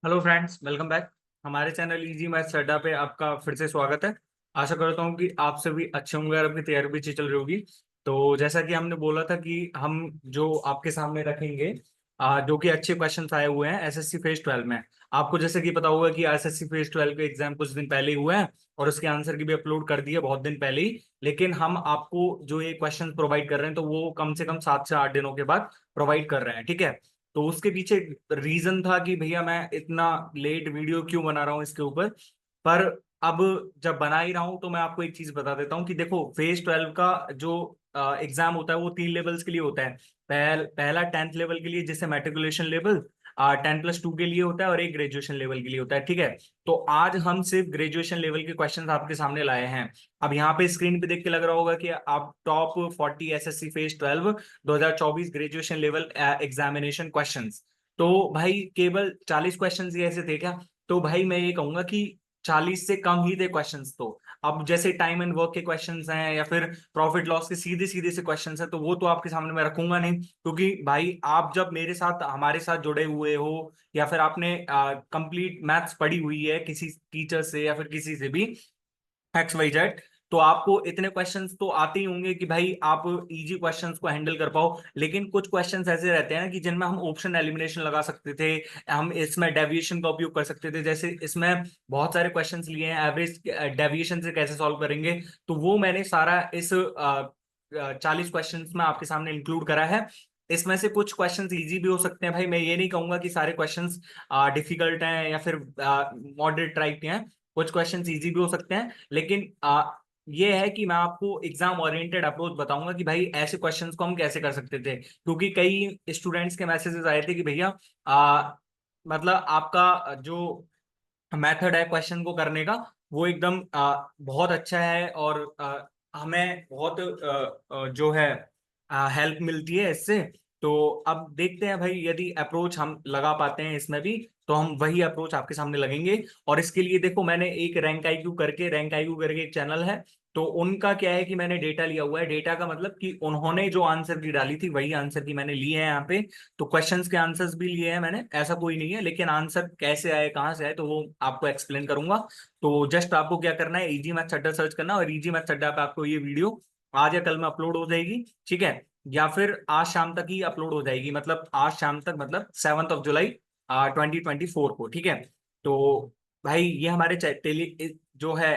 Hello friends, welcome back. हमारे channel easy maths अड्डा पे आपका फिर से स्वागत है। आशा करता हूँ कि आप सभी अच्छे होंगे और आपकी तैयारी भी अच्छी चल रही होगी। तो जैसा कि हमने बोला था कि हम जो आपके सामने रखेंगे, जो कि अच्छे क्वेश्चंस आए हुए हैं एसएससी फेज 12 में। आपको जैसे कि पता होगा कि एसएससी फेज 12 के एग्जाम कुछ दिन पहले ही हुए हैं और उसके आंसर की भी अपलोड कर दिए बहुत दिन पहले ही। लेकिन हम आपको जो ये क्वेश्चन प्रोवाइड कर रहे हैं तो वो कम से कम 7 से 8 दिनों के बाद प्रोवाइड कर रहे हैं, ठीक है। तो उसके पीछे रीजन था कि भैया मैं इतना लेट वीडियो क्यों बना रहा हूँ इसके ऊपर। पर अब जब बना ही रहा हूँ तो मैं आपको एक चीज बता देता हूँ कि देखो, फेज 12 का जो एग्जाम होता है वो 3 लेवल्स के लिए होता है। पहला 10th लेवल के लिए, जिसे मेट्रिकुलेशन लेवल 10+2 के लिए होता है, और एक ग्रेजुएशन लेवल के लिए होता है, ठीक है। तो आज हम सिर्फ ग्रेजुएशन लेवल के क्वेश्चंस आपके सामने लाए हैं। अब यहाँ पे स्क्रीन पे देख के लग रहा होगा कि आप top 40 SSC phase 12 2024 graduation level examination questions. तो भाई केवल 40 क्वेश्चंस ही ऐसे थे क्या? तो भाई मैं ये कहूंगा कि 40 से कम ही थे क्वेश्चंस। तो अब जैसे टाइम एंड वर्क के क्वेश्चंस हैं या फिर प्रॉफिट लॉस के सीधे सीधे से क्वेश्चंस हैं, तो वो तो आपके सामने मैं रखूंगा नहीं, क्योंकि भाई आप जब मेरे साथ हमारे साथ जुड़े हुए हो या फिर आपने कंप्लीट मैथ्स पढ़ी हुई है किसी टीचर से या फिर किसी से भी, एक्स वाई जेड, तो आपको इतने क्वेश्चंस तो आते ही होंगे कि भाई आप इजी क्वेश्चंस को हैंडल कर पाओ। लेकिन कुछ क्वेश्चंस ऐसे रहते हैं ना कि जिनमें हम ऑप्शन एलिमिनेशन लगा सकते थे, हम इसमें डेविएशन का उपयोग कर सकते थे। जैसे इसमें बहुत सारे क्वेश्चंस लिए हैं, एवरेज डेविएशन से कैसे सॉल्व करेंगे, तो वो मैंने सारा इस 40 क्वेश्चंस में आपके सामने इंक्लूड करा है। इसमें से कुछ क्वेश्चंस इजी भी हो सकते हैं भाई, मैं ये नहीं कहूंगा कि सारे क्वेश्चंस डिफिकल्ट हैं या फिर मॉडरेट टाइप के हैं। कुछ क्वेश्चंस इजी भी हो सकते हैं, लेकिन ये है कि मैं आपको एग्जाम ओरिएंटेड अप्रोच बताऊंगा कि भाई ऐसे क्वेश्चंस को हम कैसे कर सकते थे। क्योंकि कई स्टूडेंट्स के मैसेजेस आए थे कि भैया मतलब आपका जो मेथड है क्वेश्चन को करने का, वो एकदम बहुत अच्छा है और हमें बहुत जो है हेल्प मिलती है इससे। तो अब देखते हैं भाई, यदि अप्रोच हम लगा पाते हैं इसमें भी, तो हम वही अप्रोच आपके सामने लगेंगे। और इसके लिए देखो, मैंने एक रैंक आईक्यू करके एक चैनल है। तो उनका क्या है कि मैंने डेटा लिया हुआ है। डेटा का मतलब कि उन्होंने जो आंसर की डाली थी वही आंसर की मैंने ली है यहाँ पे। तो क्वेश्चंस के आंसर्स भी लिए हैं मैंने, ऐसा कोई नहीं है, लेकिन आंसर कैसे आए कहाँ से आए तो वो आपको एक्सप्लेन करूंगा। तो जस्ट आपको क्या करना है, इजी मैथ्स अड्डा सर्च करना, और इजी मैथ्स अड्डा पे आपको ये वीडियो आज या कल में अपलोड हो जाएगी, ठीक है। या फिर आज शाम तक ही अपलोड हो जाएगी, मतलब आज शाम तक, मतलब 7 जुलाई 2024 को, ठीक है। तो भाई ये हमारे टेली जो है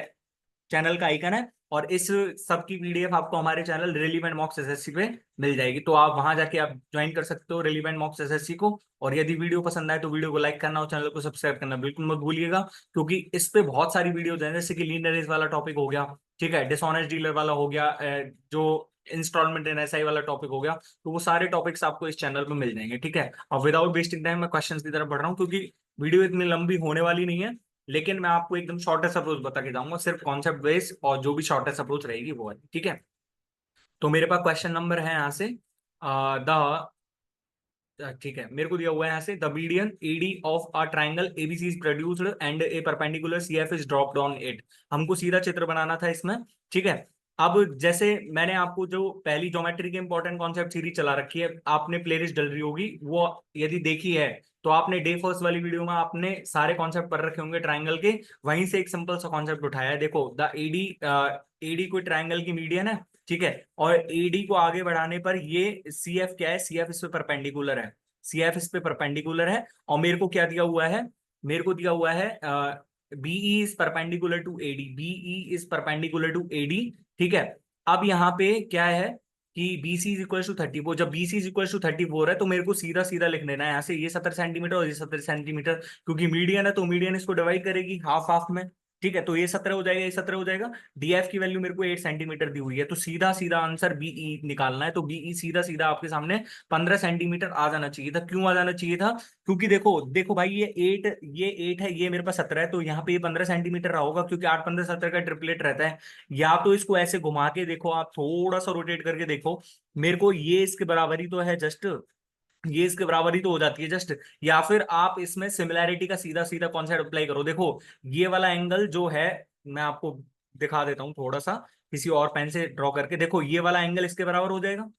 चैनल का आइकन है, और इस सब की पीडीएफ आपको हमारे चैनल रेलिवेंट मॉक्स एसएससी पे मिल जाएगी। तो आप वहां जाके आप ज्वाइन कर सकते हो रेलिवेंट मॉक्स एसएससी को। और यदि वीडियो पसंद आए तो वीडियो को लाइक करना और चैनल को सब्सक्राइब करना बिल्कुल मत भूलिएगा, क्योंकि इस पे बहुत सारी वीडियोज हैं, जैसे कि लीनियर रेस वाला टॉपिक हो गया, ठीक है, डिसऑनेस्ट डीलर वाला हो गया, जो इंस्टॉलमेंट इन एसआई वाला टॉपिक हो गया। तो वो सारे टॉपिक्स आपको इस चैनल पे मिल जाएंगे, ठीक है। और विदाउट वेस्टिंग टाइम मैं क्वेश्चंस की तरफ बढ़ रहा हूँ, क्योंकि वीडियो इतनी लंबी होने वाली नहीं है। लेकिन मैं आपको एकदम शॉर्टेस्ट अप्रोच बता के जाऊंगा, सिर्फ कॉन्सेप्ट बेस, और जो भी शॉर्टेस्ट अप्रोच रहेगी वो है, ठीक है। तो मेरे पास क्वेश्चन नंबर है यहाँ से द ठीक है, मेरे को दिया हुआ है यहाँ से, the median AD of a triangle ABC is produced and a perpendicular CF is dropped on it. हमको सीधा चित्र बनाना था इसमें, ठीक है। अब जैसे मैंने आपको जो पहली ज्योमेट्री के इंपॉर्टेंट कॉन्सेप्ट सीरीज चला रखी है, आपने प्लेलिस्ट डल रही होगी वो, यदि देखी है तो आपने डे फर्स्ट वाली वीडियो में आपने सारे कॉन्सेप्ट पढ़ रखे होंगे ट्राइंगल के। वहीं से एक सिंपल सा कॉन्सेप्ट उठाया है, देखो, द एडी एडी कोई ट्राइंगल की मीडियन है, ठीक है। और एडी को आगे बढ़ाने पर ये सीएफ क्या है, सीएफ इस पे परपेंडिकुलर है, सीएफ इस पे परपेंडिकुलर है। और मेरे को क्या दिया हुआ है, मेरे को दिया हुआ है BE is perpendicular to AD, BE is perpendicular to AD, ठीक है। अब यहाँ पे क्या है कि BC इज इक्वल टू 34, जब BC इज इक्वल टू 34 है तो मेरे को सीधा सीधा लिख लेना है यहाँ से, ये 70 सेंटीमीटर और ये 70 सेंटीमीटर, क्योंकि मीडियन है तो मीडियन इसको डिवाइड करेगी हाफ हाफ में, ठीक है। तो ये 17 हो जाएगा, ये 17 हो जाएगा। डीएफ की वैल्यू मेरे को 8 सेंटीमीटर दी हुई है, तो सीधा सीधा आंसर बीई निकालना है। तो बीई सीधा सीधा आपके सामने 15 सेंटीमीटर आ जाना चाहिए था। क्यों आ जाना चाहिए था? क्योंकि देखो देखो भाई, ये 8 है, ये मेरे पास 17 है, तो यहाँ पे ये 15 सेंटीमीटर रहा होगा, क्योंकि 8 15 17 का ट्रिपलेट रहता है। या तो इसको ऐसे घुमा के देखो, आप थोड़ा सा रोटेट करके देखो, मेरे को ये इसके बराबर ही तो है जस्ट, ये इसके बराबर ही तो हो जाती है जस्ट। या फिर आप इसमें सिमिलैरिटी का सीधा सीधा कॉन्सेप्ट अप्लाई करो, देखो ये वाला एंगल जो है, मैं आपको दिखा देता हूँ थोड़ा सा किसी और पेन से ड्रॉ करके, देखो ये वाला एंगल इसके बराबर हो जाएगा,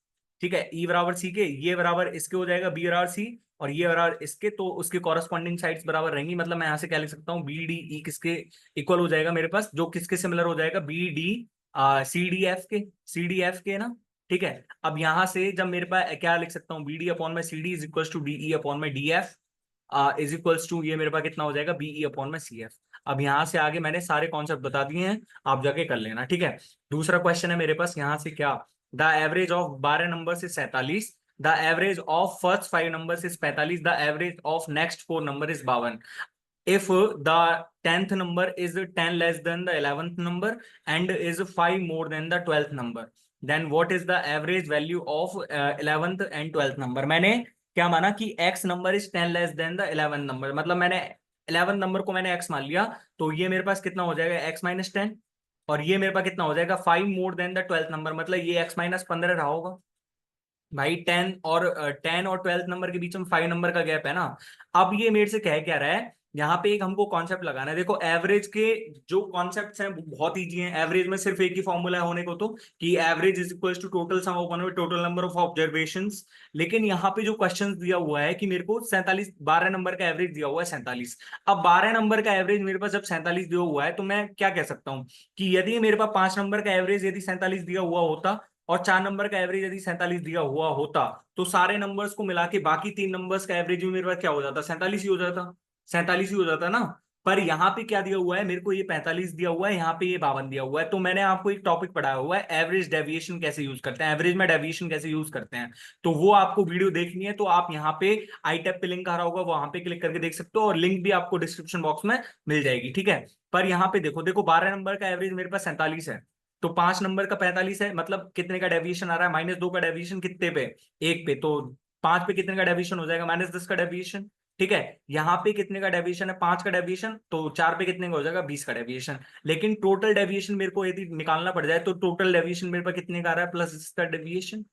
ठीक है। ई बराबर सी के, ये बराबर इसके हो जाएगा बी बराबर सी, और ये बराबर इसके, तो उसके कॉरस्पॉन्डिंग साइड्स बराबर रहेंगी। मतलब मैं यहाँ से क्या लिख सकता हूँ, बी डी ई किसके इक्वल हो जाएगा मेरे पास, जो किसके सिमिलर हो जाएगा, B D C D F के, सी डी एफ के ना। ठीक है, अब यहां से जब मेरे पास क्या लिख सकता हूँ, बी डी अपॉन में C D is equal to D E upon में D F is equals to, ये मेरे पास कितना हो जाएगा, बीई अपॉन में सी एफ। अब यहाँ से आगे मैंने सारे कॉन्सेप्ट बता दिए हैं, आप जाके कर लेना। ठीक है, दूसरा क्वेश्चन है मेरे पास यहाँ से क्या, the average of 12 number is 47, the average of first 5 number is 45, the average of next 4 number is 52। If the 10th number is 10 less than the 11th number and is 5 more than the 12th number, then what is the average value of 11th and 12th number। मैंने क्या माना कि x number is 10 less than the 11 number, मतलब मैंने 11 number को मैंने x मान लिया, तो ये मेरे पास कितना हो जाएगा x माइनस 10, और ये मेरे पास कितना हो जाएगा 5 मोर देन द 12th नंबर, मतलब ये x माइनस 15 रहा होगा भाई। 10 और 12th नंबर के बीच में 5 नंबर का गैप है ना। अब ये मेरे से कह क्या रहा है, यहाँ पे एक हमको कॉन्सेप्ट लगाना है। देखो एवरेज के जो कॉन्सेप्ट्स हैं वो बहुत इजी हैं। एवरेज में सिर्फ एक ही फॉर्मूला है होने को, तो कि average is equal to total sum of total number of observations. लेकिन यहाँ पे जो क्वेश्चन दिया हुआ है कि मेरे को 47, 12 नंबर का एवरेज दिया हुआ है 47। अब 12 नंबर का एवरेज मेरे पास जब 47 दिया हुआ है, तो मैं क्या कह सकता हूँ कि यदि मेरे पास 5 नंबर का एवरेज यदि 47 दिया हुआ होता और 4 नंबर का एवरेज यदि 47 दिया हुआ होता, तो सारे नंबर्स को मिला के बाकी 3 नंबर्स का एवरेज भी मेरे पास क्या हो जाता, 47 ही हो जाता, 47 ही हो जाता ना। पर यहाँ पे क्या दिया हुआ है मेरे को, ये 45 दिया हुआ है, यहाँ पे ये 52 दिया हुआ है। तो मैंने आपको एक टॉपिक पढ़ाया हुआ है, एवरेज डेविएशन कैसे यूज करते हैं, एवरेज में डेविएशन कैसे यूज करते हैं। तो वो आपको वीडियो देखनी है तो आप यहाँ पे आई टैब पे लिंक आ रहा होगा, वहां पे क्लिक करके देख सकते हो, और लिंक भी आपको डिस्क्रिप्शन बॉक्स में मिल जाएगी। ठीक है, पर यहाँ पे देखो देखो 12 नंबर का एवरेज मेरे पास 47 है, तो 5 नंबर का 45 है, मतलब कितने का डेविएशन आ रहा है, -2 का डेविएशन कितने पे, 1 पे। तो 5 पे कितने का डेविएशन हो जाएगा, -10 का डेविएशन। ठीक है, यहाँ पे कितने का डेविएशन है, 5 का डेविएशन, तो 4 पे कितने का हो जाएगा, 20 का डेविएशन। लेकिन टोटल डेविएशन मेरे को यदि निकालना पड़ जाए, तो टोटल डेविएशन मेरे पास कितने का आ रहा है, +10 का डेविएशन।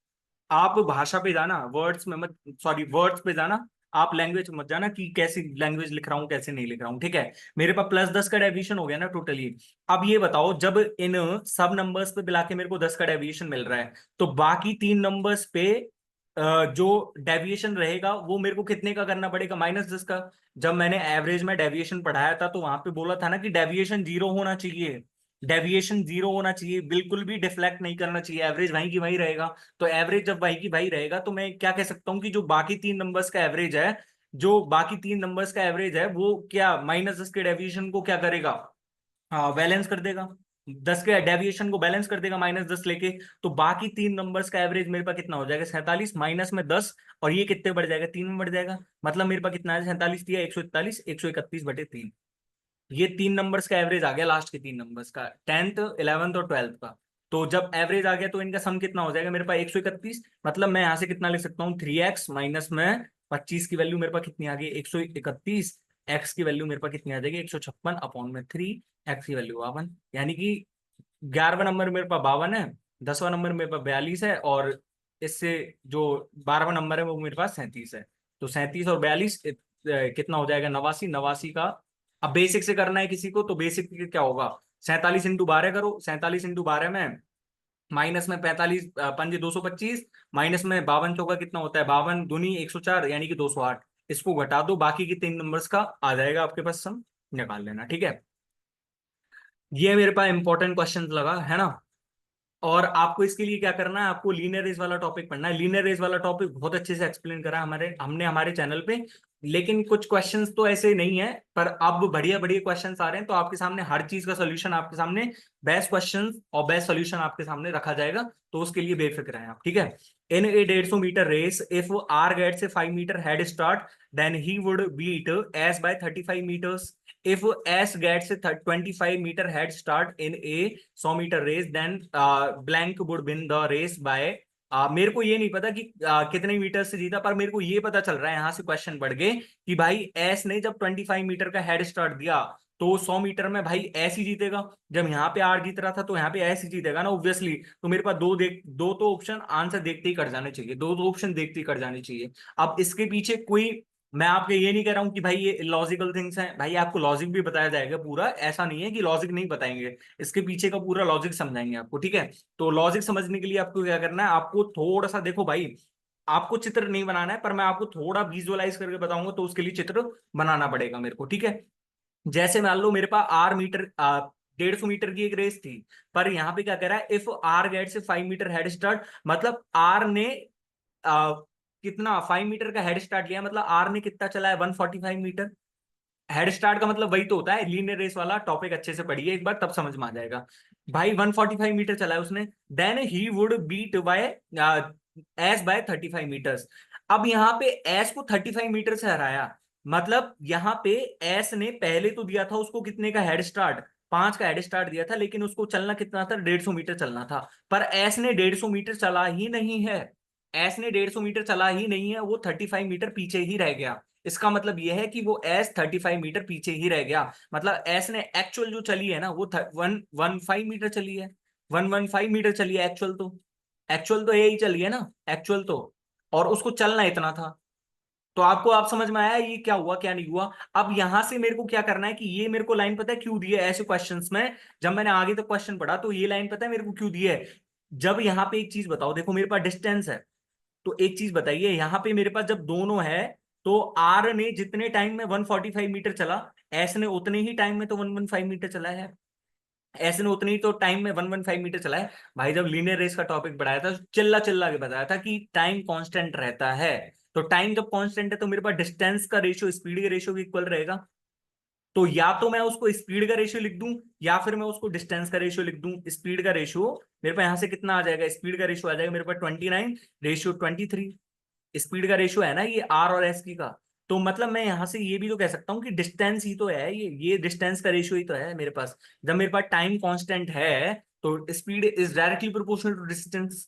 आप भाषा पे जाना, वर्ड्स में मत, सॉरी वर्ड्स पे जाना, आप लैंग्वेज मत जाना कि कैसी लैंग्वेज लिख रहा हूँ कैसे नहीं लिख रहा हूँ। ठीक है, मेरे पास +10 का डेविएशन हो गया ना टोटली। अब ये बताओ, जब इन सब नंबर्स पे मिला के मेरे को 10 का डेविएशन मिल रहा है, तो बाकी 3 नंबर्स पे जो डेविएशन रहेगा वो मेरे को कितने का करना पड़ेगा, -10 का। जब मैंने एवरेज में डेविएशन पढ़ाया था, तो वहां पे बोला था ना कि डेविएशन 0 होना चाहिए, डेविएशन 0 होना चाहिए, बिल्कुल भी डिफ्लेक्ट नहीं करना चाहिए, एवरेज वहीं की वहीं रहेगा। तो एवरेज जब वहीं की वहीं रहेगा, तो मैं क्या कह सकता हूँ कि जो बाकी 3 नंबर्स का एवरेज है, जो बाकी 3 नंबर्स का एवरेज है, वो क्या -10 के डेविएशन को क्या करेगा, हाँ बैलेंस कर देगा, 10 के डेविएशन को बैलेंस कर देगा -10 लेके। तो बाकी 3 नंबर्स का एवरेज मेरे पास कितना हो जाएगा, 47 माइनस में 10, और ये कितने बढ़ जाएगा, 3 में बढ़ जाएगा। मतलब मेरे पास कितना है, 47 दिया, 141, 131/3। ये 3 नंबर्स का एवरेज आ गया, लास्ट के 3 नंबर्स का, 10th 11th और 12th का। तो जब एवरेज आ गया, तो इनका सम कितना हो जाएगा मेरे पास, 131। मतलब मैं यहाँ से कितना लिख सकता हूँ, 3x माइनस में 25 की वैल्यू मेरे पास कितनी आ गई, 131। एक्स की वैल्यू मेरे पास कितनी आ जाएगी, 156 अपॉन में 3, एक्स की वैल्यू 52। यानी कि 11वां नंबर मेरे पास 52 है, 10वां नंबर मेरे पास 42 है, और इससे जो 12वां नंबर है वो मेरे पास 37 है। तो 37 और 42 कितना हो जाएगा, 89, 89 का। अब बेसिक से करना है किसी को, तो बेसिक क्या होगा, 47 × 12 करो, 47 × 12 में माइनस में 45 पंजे 225, माइनस में 52 चौका कितना होता है, 52 दूनी 104, यानी कि 208। इसको घटा दो, बाकी के 3 नंबर्स का आ जाएगा आपके पास सम, निकाल लेना। ठीक है, ये मेरे पास इंपॉर्टेंट क्वेश्चन लगा है ना। और आपको इसके लिए क्या करना है, आपको लीनियर रेस वाला टॉपिक पढ़ना है। लीनियर रेस वाला टॉपिक बहुत अच्छे से एक्सप्लेन करा हमने हमारे चैनल पे। लेकिन कुछ क्वेश्चंस तो ऐसे नहीं है, पर अब बढ़िया बढ़िया क्वेश्चंस आ रहे हैं, तो आपके सामने हर चीज का सोल्यूशन आपके सामने, बेस्ट क्वेश्चंस और बेस्ट सोल्यूशन आपके सामने रखा जाएगा। तो उसके लिए बेफिक्र हैं आप। ठीक है, in a 150 metre race, if R gets a 5 metre head start, then he would beat S by 35 metres. If S gets a 25 meter head start in a 100 meter race, then blank would win the race by मेरे को ये नहीं पता कि कितने metre से जीता, पर मेरे को ये पता चल रहा है यहाँ से क्वेश्चन बढ़ गए कि भाई एस ने जब 25 मीटर का हेड स्टार्ट दिया, तो 100 मीटर में भाई एस ही जीतेगा। जब यहाँ पे आर जीत रहा था, तो यहाँ पे एस ही जीतेगा ना ऑब्वियसली। तो मेरे पास दो तो ऑप्शन आंसर देखते ही कर जाने चाहिए, दो तो ऑप्शन देखते ही कर जाने चाहिए। अब इसके पीछे कोई, मैं आपके ये नहीं कह रहा हूं कि भाई ये लॉजिकल थिंग्स हैं, भाई आपको लॉजिक भी बताया जाएगा पूरा, ऐसा नहीं है कि लॉजिक नहीं बताएंगे, इसके पीछे का पूरा लॉजिक समझाएंगे आपको। ठीक है, तो लॉजिक समझने के लिए आपको क्या करना है, आपको थोड़ा सा देखो भाई, आपको चित्र नहीं बनाना है, पर मैं आपको थोड़ा विजुअलाइज करके बताऊंगा, तो उसके लिए चित्र बनाना पड़ेगा मेरे को, ठीक है। जैसे मान लो मेरे पास 150 मीटर की एक रेस थी, पर यहाँ पे क्या कह रहा है, इफ आर गेट से 5 मीटर हेड स्टार्ट, मतलब आर ने आ, कितना 5 मीटर का हेड स्टार्ट लिया, मतलब आर ने कितना चला है 145 मीटर। हेड स्टार्ट का मतलब वही तो होता है, लीनियर रेस वाला टॉपिक अच्छे से पढ़िए एक बार, तब समझ में आ जाएगा। भाई 145 मीटर चला है उसने, then he would beat by S by 35 metres. अब यहाँ पे एस को 35 मीटर से हराया, मतलब यहाँ पे एस ने पहले तो दिया था उसको कितने का हेड स्टार्ट, 5 का हेड स्टार्ट दिया था, लेकिन उसको चलना कितना था, 150 मीटर चलना था। पर एस ने 150 मीटर चला ही नहीं है, एस ने 150 मीटर चला ही नहीं है, वो 35 मीटर पीछे ही रह गया। इसका मतलब यह है कि वो एस 35 मीटर पीछे ही रह गया, मतलब एस ने एक्चुअल जो चली है ना वो 115 मीटर चली है, 115 मीटर चली है एक्चुअल तो, एक्चुअल तो यही चली है ना, एक्चुअल तो, और उसको चलना इतना था। तो आपको आप समझ में आया ये क्या हुआ क्या नहीं हुआ। अब यहां से मेरे को क्या करना है कि ये मेरे को लाइन पता है क्यों दी है ऐसे क्वेश्चंस में, जब मैंने आगे तक क्वेश्चन पढ़ा तो ये लाइन पता है मेरे को क्यों दी है। जब यहाँ पे एक चीज बताओ, देखो मेरे पास डिस्टेंस है, तो एक चीज बताइए, यहां पे मेरे पास जब दोनों है, तो आर ने जितने टाइम में 145 मीटर चला, एस ने उतने ही टाइम में तो 115 मीटर चला है, एस ने उतने ही तो टाइम में 115 मीटर चला है। भाई जब लीनियर रेस का टॉपिक बढ़ाया था, चिल्ला चिल्ला के बताया था कि टाइम कांस्टेंट रहता है, तो टाइम जब कांस्टेंट है तो मेरे पास डिस्टेंस का रेशियो स्पीड के रेशियो के इक्वल रहेगा। तो या तो मैं उसको स्पीड का रेशियो लिख दूं, या फिर मैं उसको डिस्टेंस का रेशियो लिख दूं। स्पीड का रेशियो मेरे पास यहां से कितना आ जाएगा, स्पीड का रेशियो आ जाएगा मेरे पास 29 रेशियो 23। स्पीड का रेशियो है ना ये आर और एस की का, तो मतलब मैं यहां से ये भी तो कह सकता हूँ कि डिस्टेंस ही तो है ये डिस्टेंस का रेशियो ही तो है मेरे पास। जब मेरे पास टाइम कांस्टेंट है तो speed is directly proportional to distance,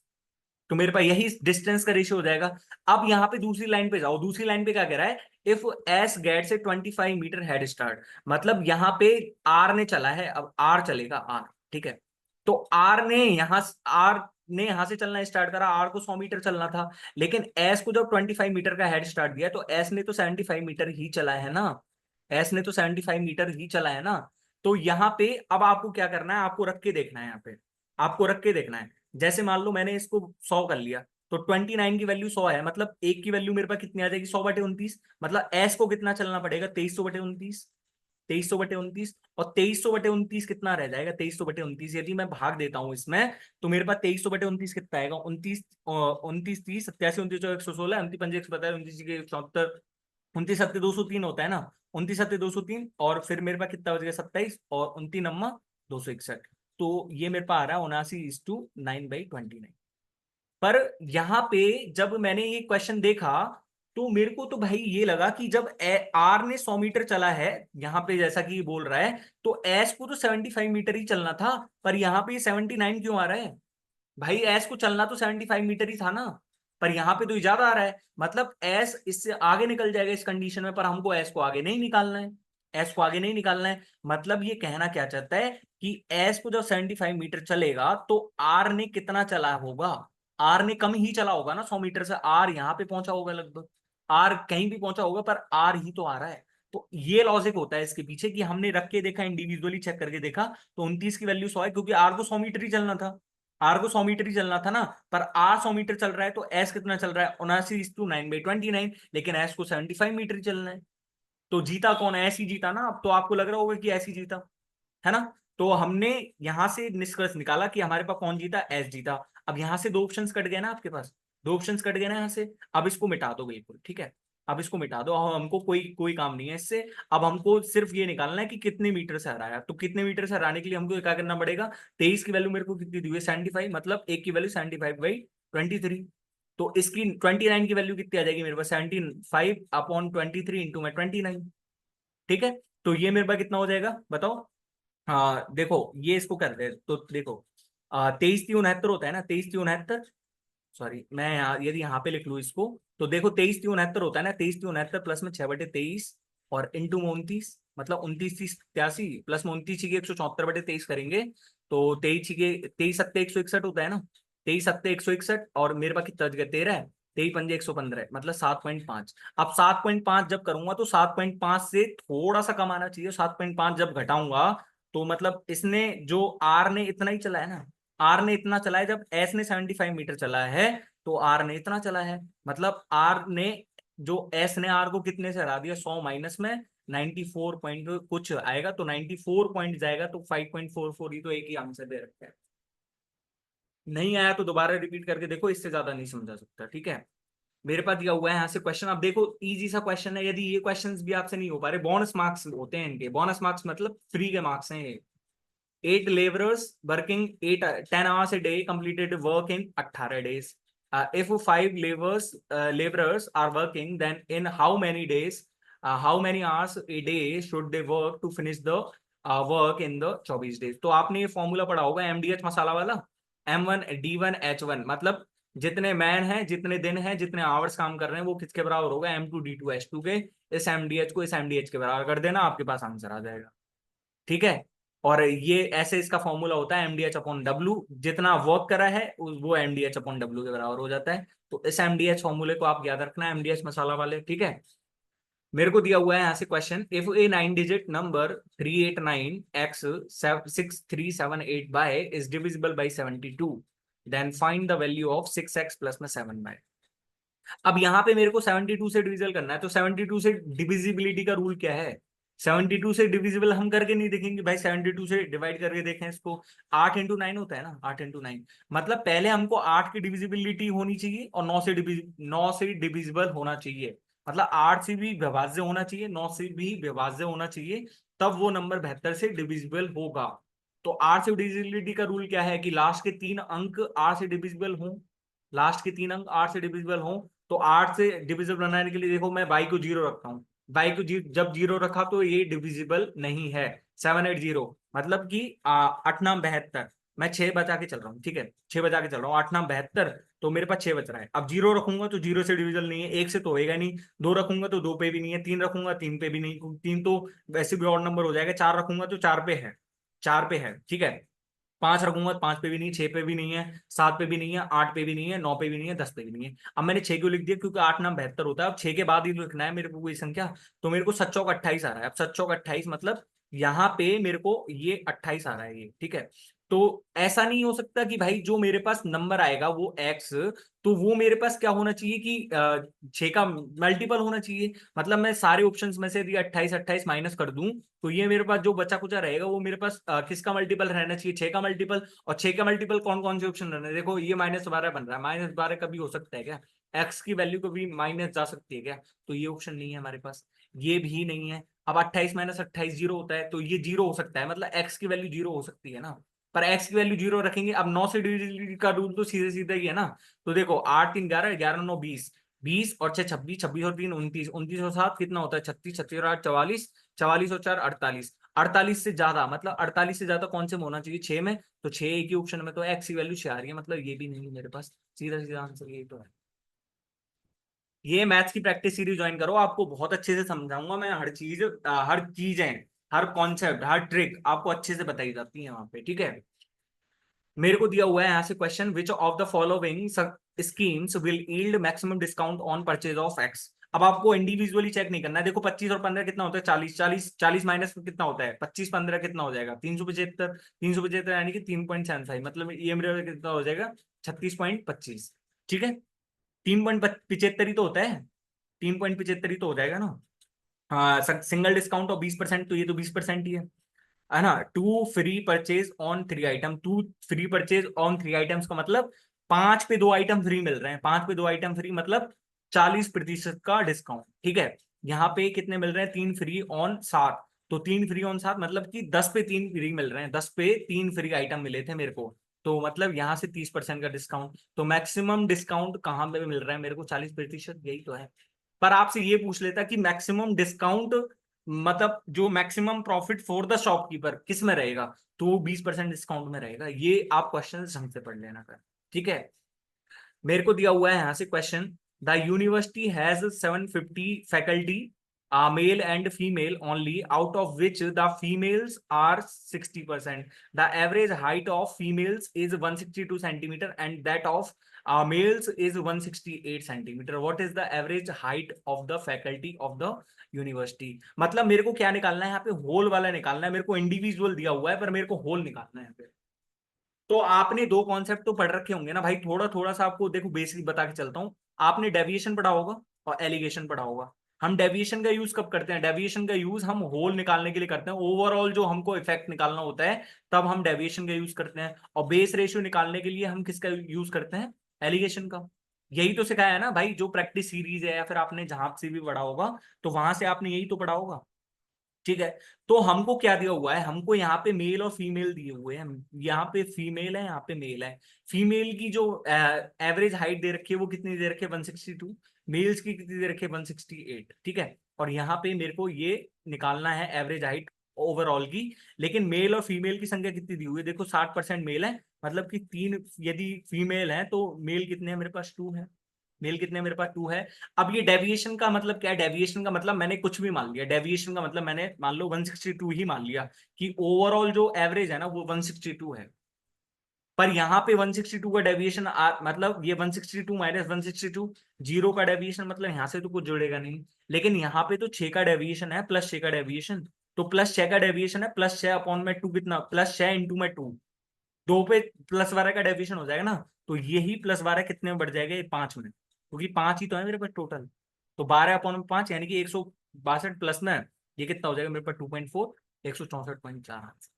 तो मेरे पास यही डिस्टेंस का रेशियो हो जाएगा। अब यहाँ पे दूसरी लाइन पे जाओ, दूसरी लाइन पे क्या कह रहा है, इफ एस गेट से 25 मीटर हेड स्टार्ट, मतलब यहाँ पे आर ने चला है, अब आर चलेगा आर, ठीक है। तो आर ने यहां से चलना स्टार्ट करा, आर को 100 मीटर चलना था, लेकिन एस को जब 25 मीटर का हेड स्टार्ट दिया तो एस ने तो 75 मीटर ही चला है ना, एस ने तो 75 मीटर ही चला है ना। तो यहाँ पे अब आपको क्या करना है, आपको रख के देखना है, यहाँ पे आपको रख के देखना है। जैसे मान लो मैंने इसको 100 कर लिया, तो 29 की वैल्यू 100 है, मतलब एक की वैल्यू मेरे पास कितनी आ जाएगी, 100/29, मतलब एस को कितना चलना पड़ेगा, 2300/29, 2300/29, और 2300/29 कितना रह जाएगा, 2300/29 यदि मैं भाग देता हूं इसमें, तो मेरे पास 2300/29 कितना आएगा, 29 29 30 87 29 116, 29 5 1 17 29 174, 29 7 203 होता है ना, 29 7 203, और फिर मेरे पास कितना बच गया 27, और 29 9 261, तो ये मेरे पास आ रहा है 79/29। पर यहाँ पे जब मैंने ये क्वेश्चन देखा, तो मेरे को तो भाई ये लगा कि जब आर ने 100 मीटर चला है, यहाँ पे जैसा कि ये बोल रहा है, तो एस को तो 75 मीटर ही चलना था, पर यहाँ पे 79 क्यों आ रहा है। भाई एस को चलना तो 75 मीटर ही था ना, पर यहाँ पे तो ये ज्यादा आ रहा है, मतलब एस इससे आगे निकल जाएगा इस कंडीशन में, पर हमको एस को आगे नहीं निकालना है, एस को आगे नहीं निकालना है। मतलब ये कहना क्या चाहता है कि एस को जब 75 मीटर चलेगा तो आर ने कितना चला होगा, आर ने कम ही चला होगा ना 100 मीटर से, आर यहाँ पे पहुंचा होगा लगभग, आर कहीं भी पहुंचा होगा, पर आर ही तो आ रहा है। तो ये लॉजिक होता है इसके पीछे कि हमने रख के देखा, इंडिविजुअली चेक करके देखा, तो 29 की वैल्यू 100 है, क्योंकि आर को 100 मीटर ही चलना था, आर को 100 मीटर ही चलना था ना। पर आर 100 मीटर चल रहा है तो एस कितना चल रहा है, 79/29, लेकिन एस को 75 मीटर ही चलना है। तो जीता कौन, एस ही जीता ना। अब तो आपको लग रहा होगा कि एस ही जीता, है ना। तो हमने यहां से निष्कर्ष निकाला कि हमारे पास कौन जीता, एस जीता। अब यहां से दो ऑप्शंस कट गए ना आपके पास, दो ऑप्शंस कट गए ना यहाँ से। अब इसको मिटा दो बिल्कुल, ठीक है, अब इसको मिटा दो, अब हमको कोई कोई काम नहीं है इससे। अब हमको सिर्फ ये निकालना है कि कितने मीटर से हराया, तो कितने मीटर से हराने के लिए हमको क्या करना पड़ेगा, 23 की वैल्यू मेरे को कितनी दी हुई है 75, मतलब एक की वैल्यू 75/23, तो इसकी 29 की वैल्यू कितनी आ जाएगी मेरे पास, 75/23 इंटू में 29, ठीक है। तो ये मेरे पास कितना हो जाएगा बताओ। हाँ देखो ये इसको कर दे तो देखो, 23 3 69 होता है ना, 23 3 69, सॉरी मैं यदि यहाँ पे लिख लूँ इसको, तो देखो 23 3 69 होता है ना, 23 3 69 प्लस में 6/23 और इंटू में 29, मतलब 29 30 87 प्लस में 29 174/23 करेंगे, तो 23 7 161 होता है ना, 23 7 161, और मेरे पास कितना बच गया 13 है, 23 5 115, मतलब 7.5। अब 7.5 जब करूंगा तो 7.5 से थोड़ा सा कम आना चाहिए, 7.5 जब घटाऊंगा तो मतलब इसने जो आर ने इतना ही चला है ना, आर ने इतना चला है, जब एस ने 75 मीटर चला है तो आर ने इतना चला है, मतलब आर ने जो एस ने आर को कितने से हरा दिया, 100 माइनस में 94 पॉइंट कुछ आएगा, तो 94 पॉइंट जाएगा, तो 5.44 ही तो एक ही आंसर दे रखा है। नहीं आया तो दोबारा रिपीट करके देखो, इससे ज्यादा नहीं समझा सकता, ठीक है। मेरे पास दिया हुआ है यहाँ से क्वेश्चन, आप देखो इजी सा क्वेश्चन है, यदि ये क्वेश्चंस भी आपसे नहीं हो पा रहे, बोनस मार्क्स होते हैं इनके, बोनस मार्क्स मतलब फ्री के मार्क्स हैं ये। 8 laborers working 10 hours a day completed work in 18 days. If 5 laborers are working, then in how many days, how many hours a day should they work to finish the work in the 24 days? तो आपने ये formula पढ़ा होगा एमडीएच मसाला वाला, M1D1H1, मतलब जितने man हैं, जितने दिन हैं, जितने आवर्स काम कर रहे हैं, वो किसके बराबर होगा, M2D2H2 के। इस एमडीएच को इस एमडीएच के बराबर कर देना, आपके पास आंसर आ जाएगा, ठीक है। और ये ऐसे इसका फॉर्मूला होता है एमडीएच अपॉन डब्ल्यू, जितना वर्क करा है वो एमडीएच अपॉन डब्ल्यू के बराबर हो जाता है। तो इस एमडीएच फॉर्मूले को आप याद रखना, एमडीएच मसाला वाले, ठीक है। मेरे को दिया हुआ है यहाँ से question, if a 9 digit number 389x6378 by is divisible by 72, then find the value of 6x plus में 7 बाय। अब यहाँ पे मेरे को 72 से डिविजल करना है, तो 72 से डिविजिबिलिटी का रूल क्या है, 72 से डिविजिबल हम करके नहीं देखेंगे भाई, 72 से डिवाइड करके देखें इसको। 8 × 9 होता है ना, 8 × 9, मतलब पहले हमको 8 की डिविजिबिलिटी होनी चाहिए और 9 से डिविजिबल होना चाहिए, मतलब 8 से भी विभाज्य होना चाहिए, 9 से भी विभाज्य होना चाहिए, तब वो नंबर 72 से डिविजिबल होगा। तो 8 से डिविजिबिलिटी का रूल क्या है कि लास्ट के 3 अंक 8 से डिविजिबल हों, लास्ट के 3 अंक 8 से डिविजिबल हों। तो 8 से डिविजिबल बनाने के लिए देखो, मैं बाई को 0 रखता हूँ, बाई को जब 0 रखा तो ये डिविजिबल नहीं है। 780 मतलब कि 8×9 = 72, मैं 6 बचा के चल रहा हूँ, ठीक है, 6 बचा के चल रहा हूँ, 8×9 = 72, तो मेरे पास 6 बच रहा है। अब 0 रखूंगा तो 0 से डिविजिबल नहीं है, 1 से तो होएगा नहीं, 2 रखूंगा तो 2 पे भी नहीं है, 3 रखूंगा 3 पे भी नहीं, 3 तो वैसे भी ऑड नंबर हो जाएगा, 4 रखूंगा तो 4 पे है, 4 पे है, ठीक है। 5 रखूंगा तो 5 पे भी नहीं, 6 पे भी नहीं है, 7 पे भी नहीं है, 8 पे भी नहीं है, 9 पे भी नहीं है, 10 पे भी नहीं है। अब मैंने 6 क्यों लिख दिया, क्योंकि 8×9 = 72 होता है, अब 6 के बाद ही लिखना है मेरे को कोई संख्या, तो मेरे को 7×4 = 28 आ रहा है। अब 7×4 = 28 मतलब यहाँ पे मेरे को ये 28 आ रहा है ये, ठीक है। तो ऐसा नहीं हो सकता कि भाई जो मेरे पास नंबर आएगा वो एक्स, तो वो मेरे पास क्या होना चाहिए कि 6 का मल्टीपल होना चाहिए, मतलब मैं सारे ऑप्शंस में से यदि 28 28 माइनस कर दूं, तो ये मेरे पास जो बचा कुचा रहेगा वो मेरे पास किसका मल्टीपल रहना चाहिए, 6 का मल्टीपल। और 6 का मल्टीपल कौन कौन से ऑप्शन रहना है, देखो ये -12 बन रहा है, -12 कभी हो सकता है क्या, एक्स की वैल्यू कभी माइनस जा सकती है क्या, तो ये ऑप्शन नहीं है हमारे पास, ये भी नहीं है। अब 28 - 28 0 होता है, तो ये 0 हो सकता है, मतलब एक्स की वैल्यू 0 हो सकती है ना, पर एक्स की वैल्यू 0 रखेंगे। अब 9 से डिविजिबिलिटी का रूल तो सीधे सीधा ही है ना, तो देखो 8 3 11, 11 9 20, 20 और 6 26, 26 और 3 29, 29 और 7 कितना होता है 36, 36 और 8 44, 44 और 4 48, 48 से ज्यादा, मतलब 48 से ज्यादा कौन से में होना चाहिए, 6 में, तो 6 एक ही ऑप्शन में, तो एक्स की वैल्यू 6 आ रही है, मतलब ये भी नहीं है मेरे पास, सीधा सीधा आंसर यही तो है। ये मैथ्स की प्रैक्टिस सीरीज ज्वाइन करो, आपको बहुत अच्छे से समझाऊंगा मैं, हर चीज, हर चीजें, हर कॉन्सेप्ट, हर ट्रिक आपको अच्छे से बताई जाती है वहां पे, ठीक है। मेरे को दिया हुआ है यहाँ से question, which of the following schemes will yield maximum discount on purchase of x. अब आपको इंडिविजुअली चेक नहीं करना है, देखो 25 और 15 कितना होता है, 40, 40, 40 माइनस कितना होता है 25 15 कितना हो जाएगा, 375, 375 यानी कि 3.75, मतलब ये मेरे कितना हो जाएगा 36.25, ठीक है। 3.75 ही तो होता है, 3.75 ही तो हो जाएगा ना। हाँ, सिंगल डिस्काउंट और 20%, तो ये तो 20% ही है ना। 2 फ्री परचेज ऑन 3 आइटम का मतलब 5 पे 2 आइटम फ्री मिल रहे हैं, 5 पे 2 आइटम फ्री मतलब 40% का डिस्काउंट, ठीक है। यहाँ पे कितने मिल रहे हैं, 3 फ्री ऑन 7, तो 3 फ्री ऑन 7 मतलब कि 10 पे 3 फ्री मिल रहे हैं, 10 पे 3 फ्री आइटम मिले थे मेरे को, तो मतलब यहाँ से 30% का डिस्काउंट, तो मैक्सिमम डिस्काउंट कहाँ पे मिल रहा है मेरे को, 40%, यही तो है। पर आपसे ये पूछ लेता कि मैक्सिमम डिस्काउंट मतलब जो maximum profit for the shopkeeper किस में रहेगा, तो वो 20% डिस्काउंट में रहेगा, ये आप क्वेश्चन ढंग से पढ़ लेना कर, ठीक है। मेरे को दिया हुआ है यहाँ से question, the university has 750 faculty, male and female only, out of which the females are 60%, the average height of females is 162 centimetre and that of males is 168 centimetre, what is the average height of the faculty of the university. मतलब मेरे को क्या निकालना है यहाँ पे, whole वाला निकालना है, मेरे को इंडिविजुअल दिया हुआ है पर मेरे को होल निकालना है यहाँ पे, तो आपने दो कॉन्सेप्ट तो पढ़ रखे होंगे ना भाई, थोड़ा थोड़ा सा आपको देखो बेसिक बता के चलता हूँ। आपने डेविएशन पढ़ा होगा और एलिगेशन पढ़ा होगा। हम डेविएशन का यूज कब करते हैं? डेविएशन का यूज हम होल निकालने के लिए करते हैं, ओवरऑल जो हमको इफेक्ट निकालना होता है तब हम डेविएशन का यूज करते हैं। और बेस रेशियो निकालने के लिए हम किसका यूज करते हैं? एलिगेशन का। यही तो सिखाया है ना भाई, जो प्रैक्टिस सीरीज है या फिर आपने जहां से भी पढ़ा होगा तो वहां से आपने यही तो पढ़ा होगा। ठीक है। तो हमको क्या दिया हुआ है? हमको यहाँ पे मेल और फीमेल दिए हुए हैं। यहाँ पे फीमेल है, यहाँ पे मेल है। फीमेल की जो एवरेज हाइट दे रखी है वो कितनी दे रखी है? 162। मेल्स की कितनी दे रखी है? 168। ठीक है। और यहाँ पे मेरे को ये निकालना है एवरेज हाइट ओवरऑल की। लेकिन मेल और फीमेल की संख्या कितनी दी हुई है? देखो 60% मेल है, मतलब कि तीन यदि फीमेल है तो मेल कितने हैं मेरे पास? 2 है। मेल कितने मेरे पास? 2 है। अब ये डेविएशन का मतलब क्या है? डेविएशन का मतलब मैंने कुछ भी मान लिया। डेविएशन का मतलब मैंने मान लो 162 ही मान लिया कि ओवरऑल जो एवरेज है ना वो 162 है। पर यहाँ पे 162 का डेविएशन मतलब ये 162 माइनस 162, जीरो का डेविएशन, मतलब यहाँ से तो कुछ जुड़ेगा नहीं। लेकिन यहाँ पे तो 6 का डेविएशन है, प्लस 6 का डेविएशन। तो प्लस 6 का डेविएशन है, प्लस 6 अपॉन में 2 कितना? प्लस 6 इंटू में 2। दो पे प्लस 12 का डेविएशन हो जाएगा ना, तो यही प्लस 12 कितने में बढ़ जाएगा? ये 5 में, क्योंकि 5 ही तो है मेरे पास टोटल। तो 12 अपॉन में 5 यानी कि 162 प्लस में ये कितना हो जाएगा मेरे पास? 2.4, 164.4।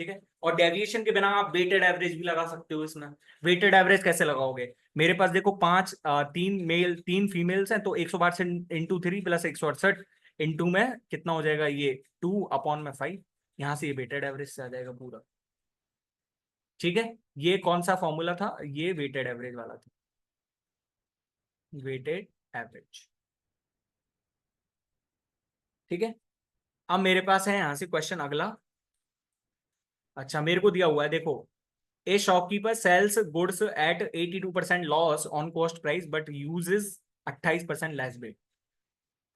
ठीक है। और डेविएशन के बिना आप वेटेड एवरेज भी लगा सकते हो इसमें। वेटेड एवरेज कैसे लगाओगे? मेरे पास देखो पांच, तीन मेल तीन फीमेल्स हैं, तो 162 से इंटू 3 प्लस 168 इंटू में कितना हो जाएगा? ये 2 अपॉन में 5। यहां से ये वेटेड एवरेज से आ जाएगा पूरा। ठीक है। ये कौन सा फॉर्मूला था? ये वेटेड एवरेज वाला था, वेटेड एवरेज। ठीक है। अब मेरे पास है यहां से क्वेश्चन अगला। अच्छा, मेरे को दिया हुआ है देखो, a shopkeeper sells goods at 82% loss on cost price but uses 28% less bill.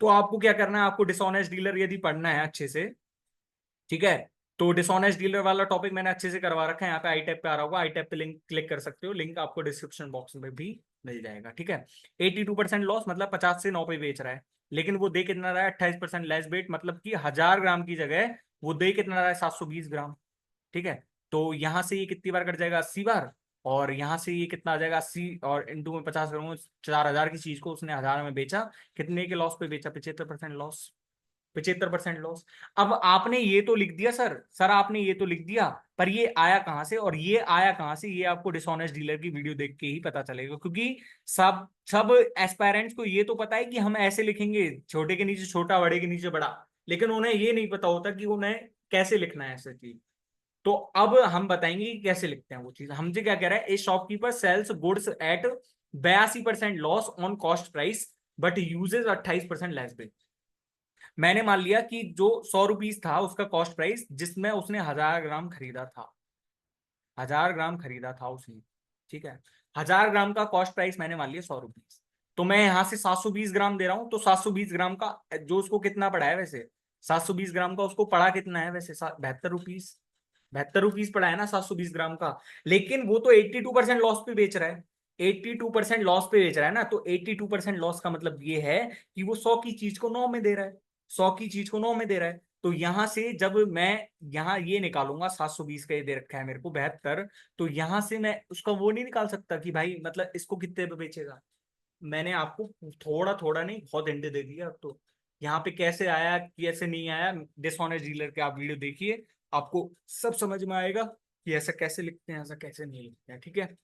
तो आपको क्या करना है? आपको डिसऑनेस्ट डीलर यदि पढ़ना है अच्छे से, ठीक है, तो डिसऑनेस्ट डीलर वाला टॉपिक मैंने अच्छे से करवा रखा है। यहाँ पे आई टैब पे आ रहा होगा, आई टैब पे लिंक क्लिक कर सकते हो, लिंक आपको डिस्क्रिप्शन बॉक्स में भी मिल जाएगा। ठीक है। 82% लॉस मतलब 50 से 9 पे बेच रहा है, लेकिन वो दे कितना रहा है? 28% लेस वेट, मतलब कि 1000 ग्राम की जगह वो दे कितना रहा है? 720 ग्राम। ठीक है। तो यहां से ये कितनी बार कट जाएगा? 80 बार। और यहां से ये कितना आ जाएगा? 80 और इंटू में 50 करूंगा, 4000 की चीज को उसने 1000 में बेचा। कितने के लॉस पे बेचा? 75% लॉस। 75% लॉस। अब आपने ये तो लिख दिया सर, आपने ये तो लिख दिया, पर ये आया कहां से और ये आया कहां से? ये आपको डिसऑनेस्ट डीलर की वीडियो देख के ही पता चलेगा, क्योंकि सब सब एस्पायरेंट्स को ये तो पता है कि हम ऐसे लिखेंगे, छोटे के नीचे छोटा, बड़े के नीचे बड़ा, लेकिन उन्हें ये नहीं पता होता कि उन्हें कैसे लिखना है ऐसे चीज। तो अब हम बताएंगे कि कैसे लिखते हैं वो चीज। हमसे क्या कह रहा है? A shopkeeper sells goods at 82% loss on cost price but uses 28% less bill. मैंने मान लिया कि जो 100 रुपीज था उसका कॉस्ट प्राइस, जिसमें उसने 1000 ग्राम खरीदा था, 1000 ग्राम खरीदा था उसने। ठीक है। 1000 ग्राम का कॉस्ट प्राइस मैंने मान लिया 100 रुपीज। तो मैं यहां से 720 ग्राम दे रहा हूं, तो 720 ग्राम का जो उसको कितना पड़ा है वैसे? 720 ग्राम का उसको पड़ा कितना है वैसे? 72 रुपीज। 72 रुपीज पड़ा है ना 720 ग्राम का। लेकिन वो तो 82% लॉस पे बेच रहा है। 82% लॉस पे बेच रहा है ना, तो 82% लॉस का मतलब ये है कि वो 100 की चीज को 9 में दे रहा है। 100 की चीज को 9 में दे रहा है। तो यहां से जब मैं यहाँ ये निकालूंगा, 720 का ये दे रखा है मेरे को 72, तो यहां से मैं उसका वो नहीं निकाल सकता कि भाई मतलब इसको कितने पे बेचेगा। मैंने आपको थोड़ा थोड़ा नहीं, बहुत हिंट दे दिया अब तो। यहाँ पे कैसे आया कैसे नहीं आया, डिसऑनेस्ट डीलर के आप वीडियो देखिए, आपको सब समझ में आएगा कि ऐसा कैसे लिखते हैं, ऐसा कैसे नहीं लिखते हैं। ठीक है।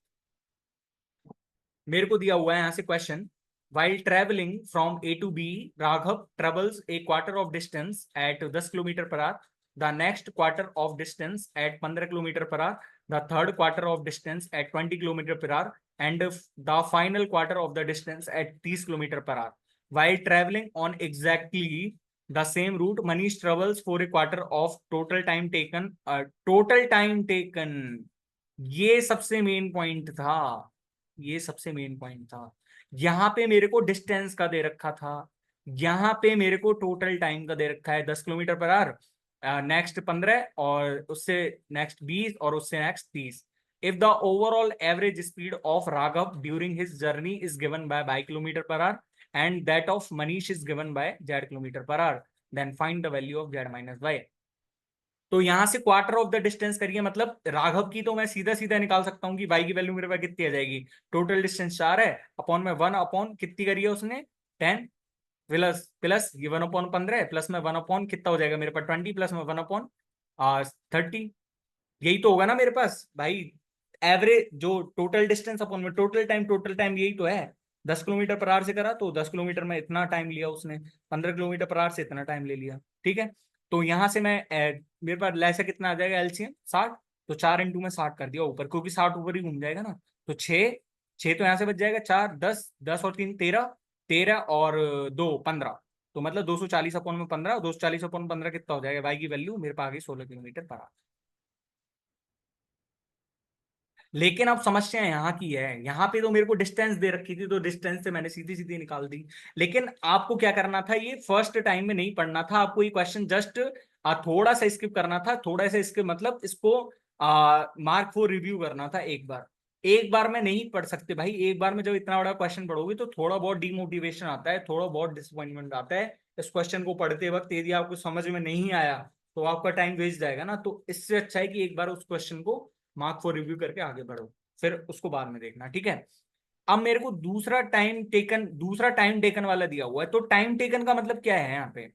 मेरे को दिया हुआ है यहाँ से question. while traveling from A to B, Raghav travels a quarter of distance at 10 kilometre per our, the next quarter of distance at 15 kilometre per our, the third quarter of distance at 20 kilometre per our, and the final quarter of the distance at 30 kilometre per our. While traveling on exactly the same route, Manish travels for a quarter of total time taken. Total time taken, ये सबसे main point था। ये सबसे main point था। यहाँ पे मेरे को डिस्टेंस का दे रखा था, यहाँ पे मेरे को टोटल टाइम का दे रखा है 10 किलोमीटर पर आवर, नेक्स्ट 15, और उससे नेक्स्ट 20, और उससे next 30। If the overall average speed of Raghav during his journey is given by kilometre per hour and that of Manish is given by Z kilometre per hour, then find the value of Z minus Y. तो यहां से quarter of the distance करिए, मतलब राघव की तो मैं सीधा सीधा निकाल सकता हूँ कि वाई की वैल्यू मेरे पास कितनी आ जाएगी, टोटल डिस्टेंस 4 है, अपॉन में 1 अपॉन कितनी करी है उसने 10, प्लस प्लस ये 1 अपॉन 15 है, प्लस में 1 अपॉन कितना हो जाएगा मेरे पास 20, प्लस में 1 अपॉन 30, यही तो होगा ना मेरे पास भाई। एवरेज जो टोटल डिस्टेंस अपॉन में टोटल टाइम यही तो है। 10 किलोमीटर पर आवर से करा तो 10 किलोमीटर में इतना टाइम लिया उसने, 15 किलोमीटर पर आवर से इतना टाइम ले लिया, ठीक है। तो यहां से मैं मेरे पास लैसा कितना आ जाएगा एलसीएम 60, तो 4 इंटू में 60 कर दिया ऊपर, क्योंकि 60 ऊपर ही घूम जाएगा ना। तो 6 तो यहाँ से बच जाएगा, 4 10, 10 और 3 13, 13 और 2 15, तो मतलब 240 अपॉन में 15, 240 अपॉन 15 कितना हो जाएगा, वाई की वैल्यू मेरे पास आ गई 16 किलोमीटर पर आवर। लेकिन अब समस्या यहाँ की है, यहाँ पे तो मेरे को डिस्टेंस दे रखी थी, तो डिस्टेंस से मैंने सीधी सीधी निकाल दी। लेकिन आपको क्या करना था, ये फर्स्ट टाइम में नहीं पढ़ना था आपको, ये क्वेश्चन जस्ट थोड़ा सा स्किप करना था, थोड़ा सा स्किप मतलब इसको मार्क फॉर रिव्यू करना था एक बार। एक बार में नहीं पढ़ सकते भाई, एक बार में जब इतना बड़ा क्वेश्चन पढ़ोगे तो थोड़ा बहुत डिमोटिवेशन आता है, थोड़ा बहुत डिसअपॉइंटमेंट आता है इस क्वेश्चन को पढ़ते वक्त। यदि आपको समझ में नहीं आया तो आपका टाइम वेस्ट जाएगा ना, तो इससे अच्छा है कि एक बार उस क्वेश्चन को मार्क फॉर रिव्यू करके आगे बढ़ो, फिर उसको बाद में देखना, ठीक है। अब मेरे को दूसरा टाइम टेकन वाला दिया हुआ है, तो टाइम टेकन का मतलब क्या है यहाँ पे,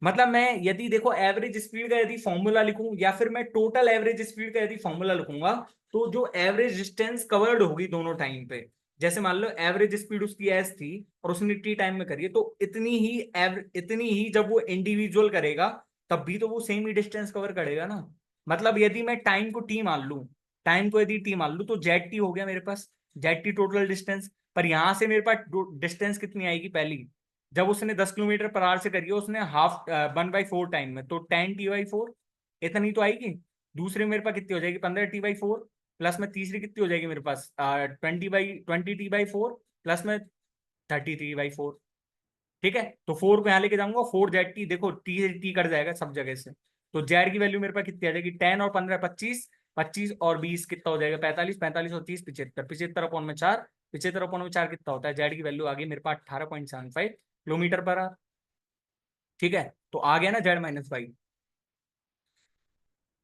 मतलब मैं यदि देखो एवरेज स्पीड का यदि फॉर्मूला लिखूं या फिर मैं टोटल एवरेज स्पीड का यदि फॉर्मूला लिखूंगा, तो जो एवरेज डिस्टेंस कवर्ड होगी दोनों टाइम पे, जैसे मान लो एवरेज स्पीड उसकी एस थी और उसने टी टाइम में करी है, तो इतनी ही जब वो इंडिविजुअल करेगा तब भी तो वो सेम ही डिस्टेंस कवर करेगा ना। मतलब यदि मैं टाइम को टी मान लूं, टाइम को यदि टी मान लूं तो जेड टी हो गया मेरे पास, जेड टी टोटल डिस्टेंस। पर यहां से मेरे पास डिस्टेंस कितनी आएगी, पहली जब उसने 10 किलोमीटर पर आवर से करी है उसने हाफ 1/4 टाइम में, तो 10 t/4 इतनी तो आएगी। दूसरी मेरे पास कितनी हो जाएगी 15 t/4, प्लस में तीसरी कितनी हो जाएगी मेरे पास 20 t/4, प्लस में 30 t/4, ठीक है। तो 4 को यहाँ लेके जाऊंगा, 4 जेड टी, देखो टी टी कट जाएगा सब जगह से, तो जेड की वैल्यू मेरे पास कितनी आ जाएगी 10 और 15 25, 25 और 20 कितना हो जाएगा 45, 45 और 30 75, 75 अपॉन में 4, 75 अपॉन में 4 कितना होता है, जेड की वैल्यू आ गई मेरे पास 18.75 किलोमीटर पर आवर, ठीक है। तो आ गया ना Z-Y।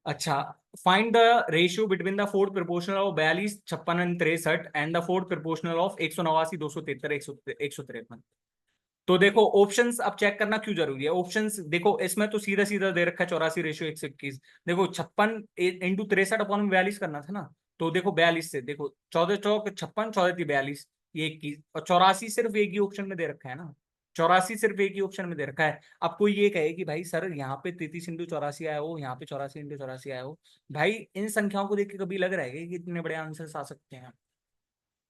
अच्छा, find the ratio between the fourth proportional of 42 56 and 63 and the fourth proportional of 189 273 153। तो देखो ऑप्शंस अब चेक करना क्यों जरूरी है, ऑप्शंस देखो इसमें तो सीधा सीधा दे रखा है 84/121। देखो 56 × 63 अपॉन 42 करना था ना, तो देखो 42 से देखो 14 चौक 56, 14 42, ये 21, और 84 सिर्फ एक ही ऑप्शन में दे रखा है ना, 84 सिर्फ एक ही ऑप्शन में दे रखा है। अब कोई ये कहे कि भाई सर यहाँ पे 33 × 84 आया हो, यहाँ पे 84 × 84 आया हो, भाई इन संख्याओं को देख के कभी लग रहा है कि इतने बड़े आंसर्स आ सकते हैं,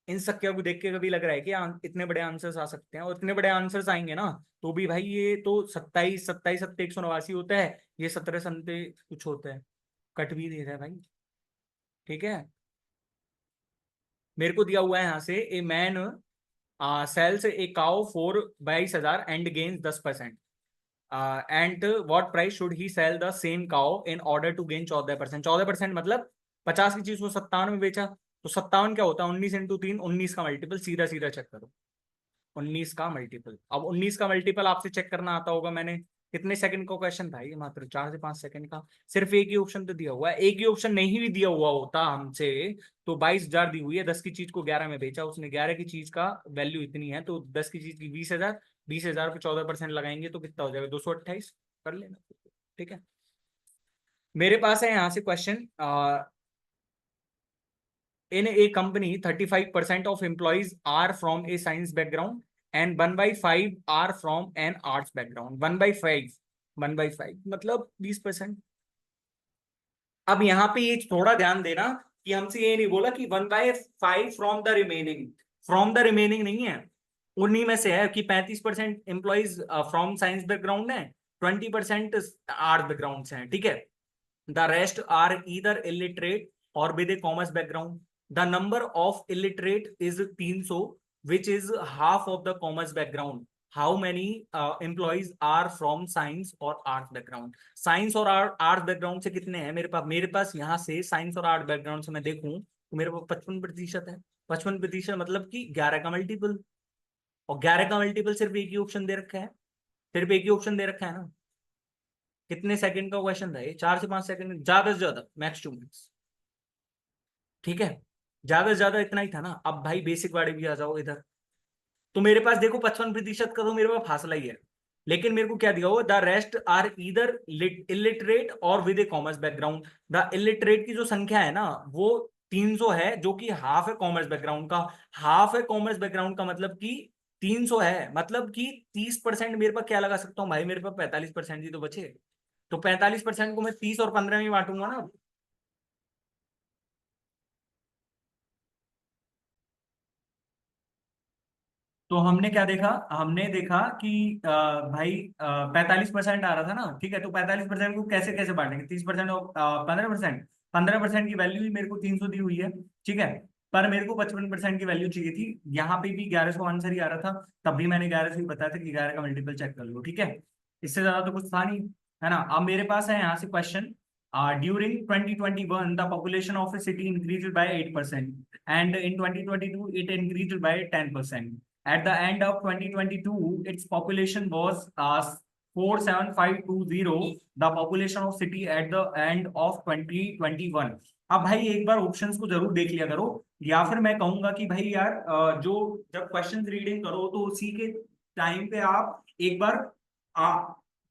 इन संख्या को देख के कभी लग रहा है कि इतने बड़े आंसर्स आ सकते हैं, और इतने बड़े आंसर्स आएंगे ना तो भी भाई ये तो 27 27 सत्ते 189 होता है, ये 17 संते कुछ होता है, कट भी दे रहा है भाई, ठीक है। मेरे को दिया हुआ है यहाँ से a man sells a cow for 22,000 and gains 10%, and what price should he sell the same cow in order to gain 14%, 14% मतलब 50 की चीज को 57 में बेचा, तो 57 क्या होता है 19 × 3, 19 का मल्टीपल, सीधा सीधा चेक करो 19 का मल्टीपल। अब 19 का मल्टीपल आपसे चेक करना आता होगा, मैंने कितने सेकंड का क्वेश्चन था ये, मात्र 4 से 5 सेकंड का, सिर्फ एक ही ऑप्शन तो दिया हुआ है, एक ही ऑप्शन नहीं भी दिया हुआ होता हमसे तो 22,000 दी हुई है, 10 की चीज को 11 में बेचा उसने, 11 की चीज का वैल्यू इतनी है, तो 10 की चीज की 20,000, 20,000 पे 14% लगाएंगे तो कितना हो जाएगा 228, कर लेना, ठीक है। मेरे पास है यहाँ से question, in a company 35% of employees are from a science background and 1/5 are from an arts background, 1/5 मतलब 20%। अब यहाँ पे ये थोड़ा ध्यान देना कि हमसे ये नहीं बोला कि 1/5 from the remaining, from the remaining नहीं है, उन्हीं में से है कि 35% एम्प्लॉइज फ्रॉम साइंस बैकग्राउंड है, 20% आर्ट बैकग्राउंड से हैं, ठीक है। The rest are either illiterate or with a commerce background. The number of illiterate is 300, which is half of the commerce background. How many employees are from science or arts background? Science और art background से कितने हैं मेरे पास यहाँ से science और art background से मैं देखूं तो मेरे पास 55% है, 55% मतलब कि 11 का मल्टीपल, और 11 का मल्टीपल सिर्फ एक ही ऑप्शन दे रखा है, सिर्फ एक ही ऑप्शन दे रखा है ना, कितने सेकंड का क्वेश्चन था ये? 4 से 5 सेकंड, ज्यादा से ज्यादा मैक्स 2 मिनट्स। ठीक है, ज्यादा से ज्यादा इतना ही था ना। अब भाई बेसिक वाले भी आ जाओ इधर। तो मेरे पास देखो 55% का तो मेरे पास फासला ही है। लेकिन मेरे को क्या दिया हुआ, the rest are either illiterate और with a commerce background. The illiterate की जो संख्या है ना, वो 300 है, जो कि हाफ है कॉमर्स बैकग्राउंड का। हाफ है कॉमर्स बैकग्राउंड का मतलब कि 300 है, मतलब कि 30% मेरे पास क्या लगा सकता हूँ भाई, मेरे पास 45% ही तो बचे। तो 45% को मैं 30 और 15 में बांटूंगा ना। तो हमने क्या देखा, हमने देखा कि भाई 45% आ रहा था ना। ठीक है, तो 45% को कैसे कैसे बांटेंगे, 30% और 15%। 15% की वैल्यू ही मेरे को 300 दी हुई है। ठीक है, पर मेरे को 55% की वैल्यू चाहिए थी। यहाँ पे भी 1100 आंसर ही आ रहा था, तब भी मैंने 1100 ही बताया था कि 11 का मल्टीपल चेक कर लो। ठीक है, इससे ज्यादा तो कुछ था नहीं, है ना। अब मेरे पास है यहाँ से question. During 2021, the population of a city increased by 8%, and in 2022, it increased by 10%. At the end of 2022, its population was 47520, the population of city at the end of 2021। अब भाई एक बार ऑप्शंस को जरूर देख लिया करो, या फिर मैं कहूंगा कि भाई यार जो जब क्वेश्चंस रीडिंग करो तो उसी के टाइम पे आप एक बार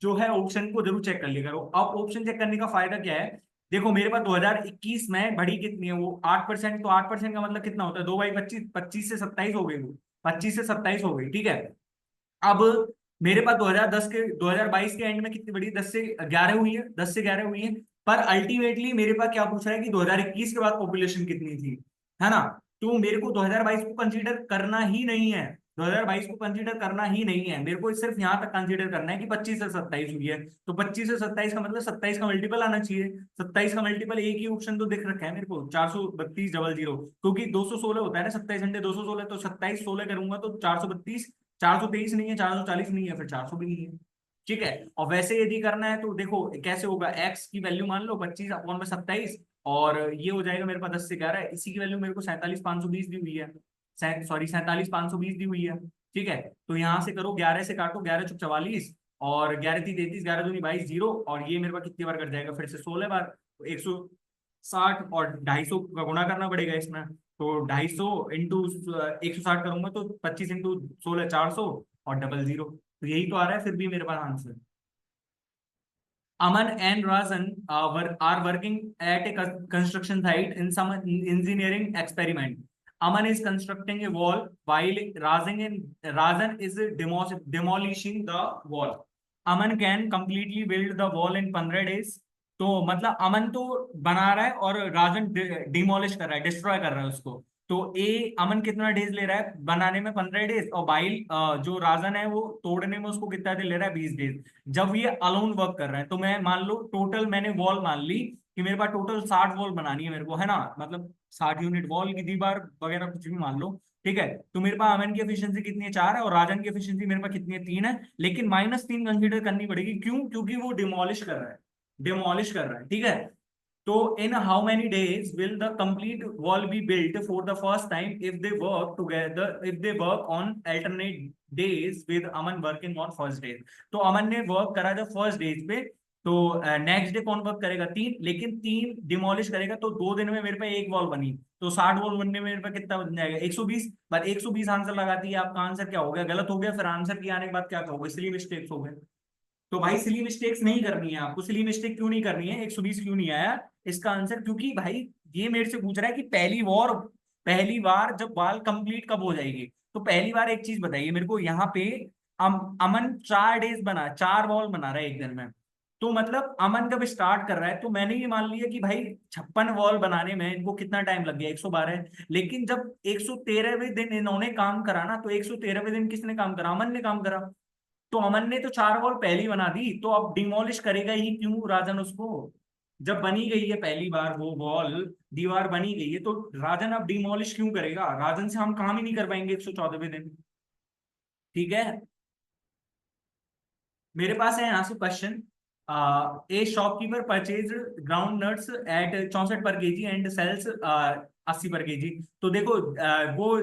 जो है ऑप्शन को जरूर चेक कर लिया करो। अब ऑप्शन चेक करने का फायदा क्या है, देखो मेरे पास 2021 में बढ़ी कितनी है वो 8%। तो 8% का मतलब कितना होता है, 2 बाई 25, 25 से 27 हो गई वो, 25 से 27 हो गई। ठीक है, अब मेरे पास 2010 के 2022 के एंड में कितनी बढ़ी, 10 से 11 हुई है, 10 से 11 हुई है। पर अल्टीमेटली मेरे पास क्या पूछ रहा है कि 2021 के बाद पॉपुलेशन कितनी थी, है ना। तो मेरे को 2022 को कंसीडर करना ही नहीं है, 2022 को कंसीडर करना ही नहीं है। मेरे को सिर्फ यहाँ तक कंसीडर करना है कि 25 से 27 हुई है। तो 25 से 27 का मतलब 27 का मल्टीपल आना चाहिए। 27 का मल्टीपल एक ही ऑप्शन तो दिख रखा है मेरे को, 432 00, क्योंकि 216 होता है ना, 27 घंटे 216, तो 27 16 करूंगा तो 432। 423 नहीं है, 440 नहीं है, फिर 400 भी नहीं है। ठीक है, और वैसे यदि करना है तो देखो कैसे होगा, एक्स की वैल्यू मान लो 25/27, और ये हो जाएगा मेरे पास 10 से 11, इसी की वैल्यू मेरे को 47,520 दी हुई है। सॉरी 47,520 दी हुई है। ठीक है, तो यहाँ से करो, 11 से काटो, 11×4 = 44, और 11×3 = 33, 11×2 = 22, 0, और ये मेरे पास कितनी बार कट जाएगा फिर से, 16 बार। तो 160 और 250 का गुणा करना पड़ेगा इसमें। तो 250 × 160 करूंगा तो 25 × 16 400, और डबल 0। तो यही तो आ रहा है फिर भी मेरे पास answer. Aman and Razan are working at a construction site in some engineering experiment. Aman is constructing a wall while Razan is demolishing the wall. Aman can completely build the wall in 15 days. तो मतलब अमन तो बना रहा है और राजन demolish कर रहा है, डिस्ट्रॉय कर रहा है उसको। तो अमन कितना डेज ले रहा है बनाने में, 15 डेज, और बाइल जो राजन है वो तोड़ने में उसको कितना दिन ले रहा है, 20 डेज। जब ये अलोन वर्क कर रहा है, तो मैं मान लो टोटल मैंने वॉल मान ली कि मेरे पास टोटल 60 वॉल बनानी है मेरे को, है ना, मतलब 60 यूनिट वॉल की दीवार वगैरह कुछ भी मान लो। ठीक है, तो मेरे पास अमन की एफिशिएंसी कितनी है, 4 है, और राजन की एफिशिएंसी मेरे पास कितनी है, 3 है। लेकिन -3 कंसीडर करनी पड़ेगी, क्यों, क्योंकि वो डिमोलिश कर रहा है, डिमोलिश कर रहा है। ठीक है, तो in how many days will the complete wall be built for the first time if they work together, if they work on alternate days with Aman working on first day। तो अमन ने work करा जब first days पे, तो next day कौन work करेगा, 3, लेकिन 3 demolish करेगा, तो 2 दिन में मेरे पे एक वॉल बनी। तो 60 वॉल बनने में मेरे पे कितना बन जाएगा, 120। पर 120 आंसर लगाती है, आपका आंसर क्या हो गया, गलत हो गया। फिर आंसर की आने के बाद क्या कहोगे, इसलिए मिस्टेक्स हो गए। तो भाई सिली मिस्टेक्स नहीं करनी है आपको। सिली मिस्टेक क्यों नहीं करनी है, 120 क्यों नहीं आया इसका आंसर, क्योंकि भाई ये मेरे से पूछ रहा है कि पहली बार जब बाल कंप्लीट कब हो जाएगी। तो पहली बार एक चीज बताइए मेरे को यहाँ पे, अमन 4 डेज बना, 4 बॉल बना रहा है एक दिन में। तो मतलब अमन जब स्टार्ट कर रहा है, तो मैंने ये मान लिया कि भाई 56 बॉल बनाने में इनको कितना टाइम लग गया, 112। लेकिन जब 113वें दिन इन्होंने काम करा ना, तो 113वें दिन किसने काम करा, अमन ने काम करा। तो अमन ने तो 4 वॉल पहली बना दी, तो अब डिमोलिश करेगा ही क्यों राजन उसको, जब बनी गई है पहली बार वो वॉल, दीवार बनी गई है, तो राजन अब डिमोलिश क्यों करेगा, राजन से हम काम ही नहीं कर पाएंगे 114वें दिन। ठीक है, मेरे पास है यहाँ से question. A shopkeeper purchase groundnuts at 64 per KG and sales 80 पर केजी। तो देखो वो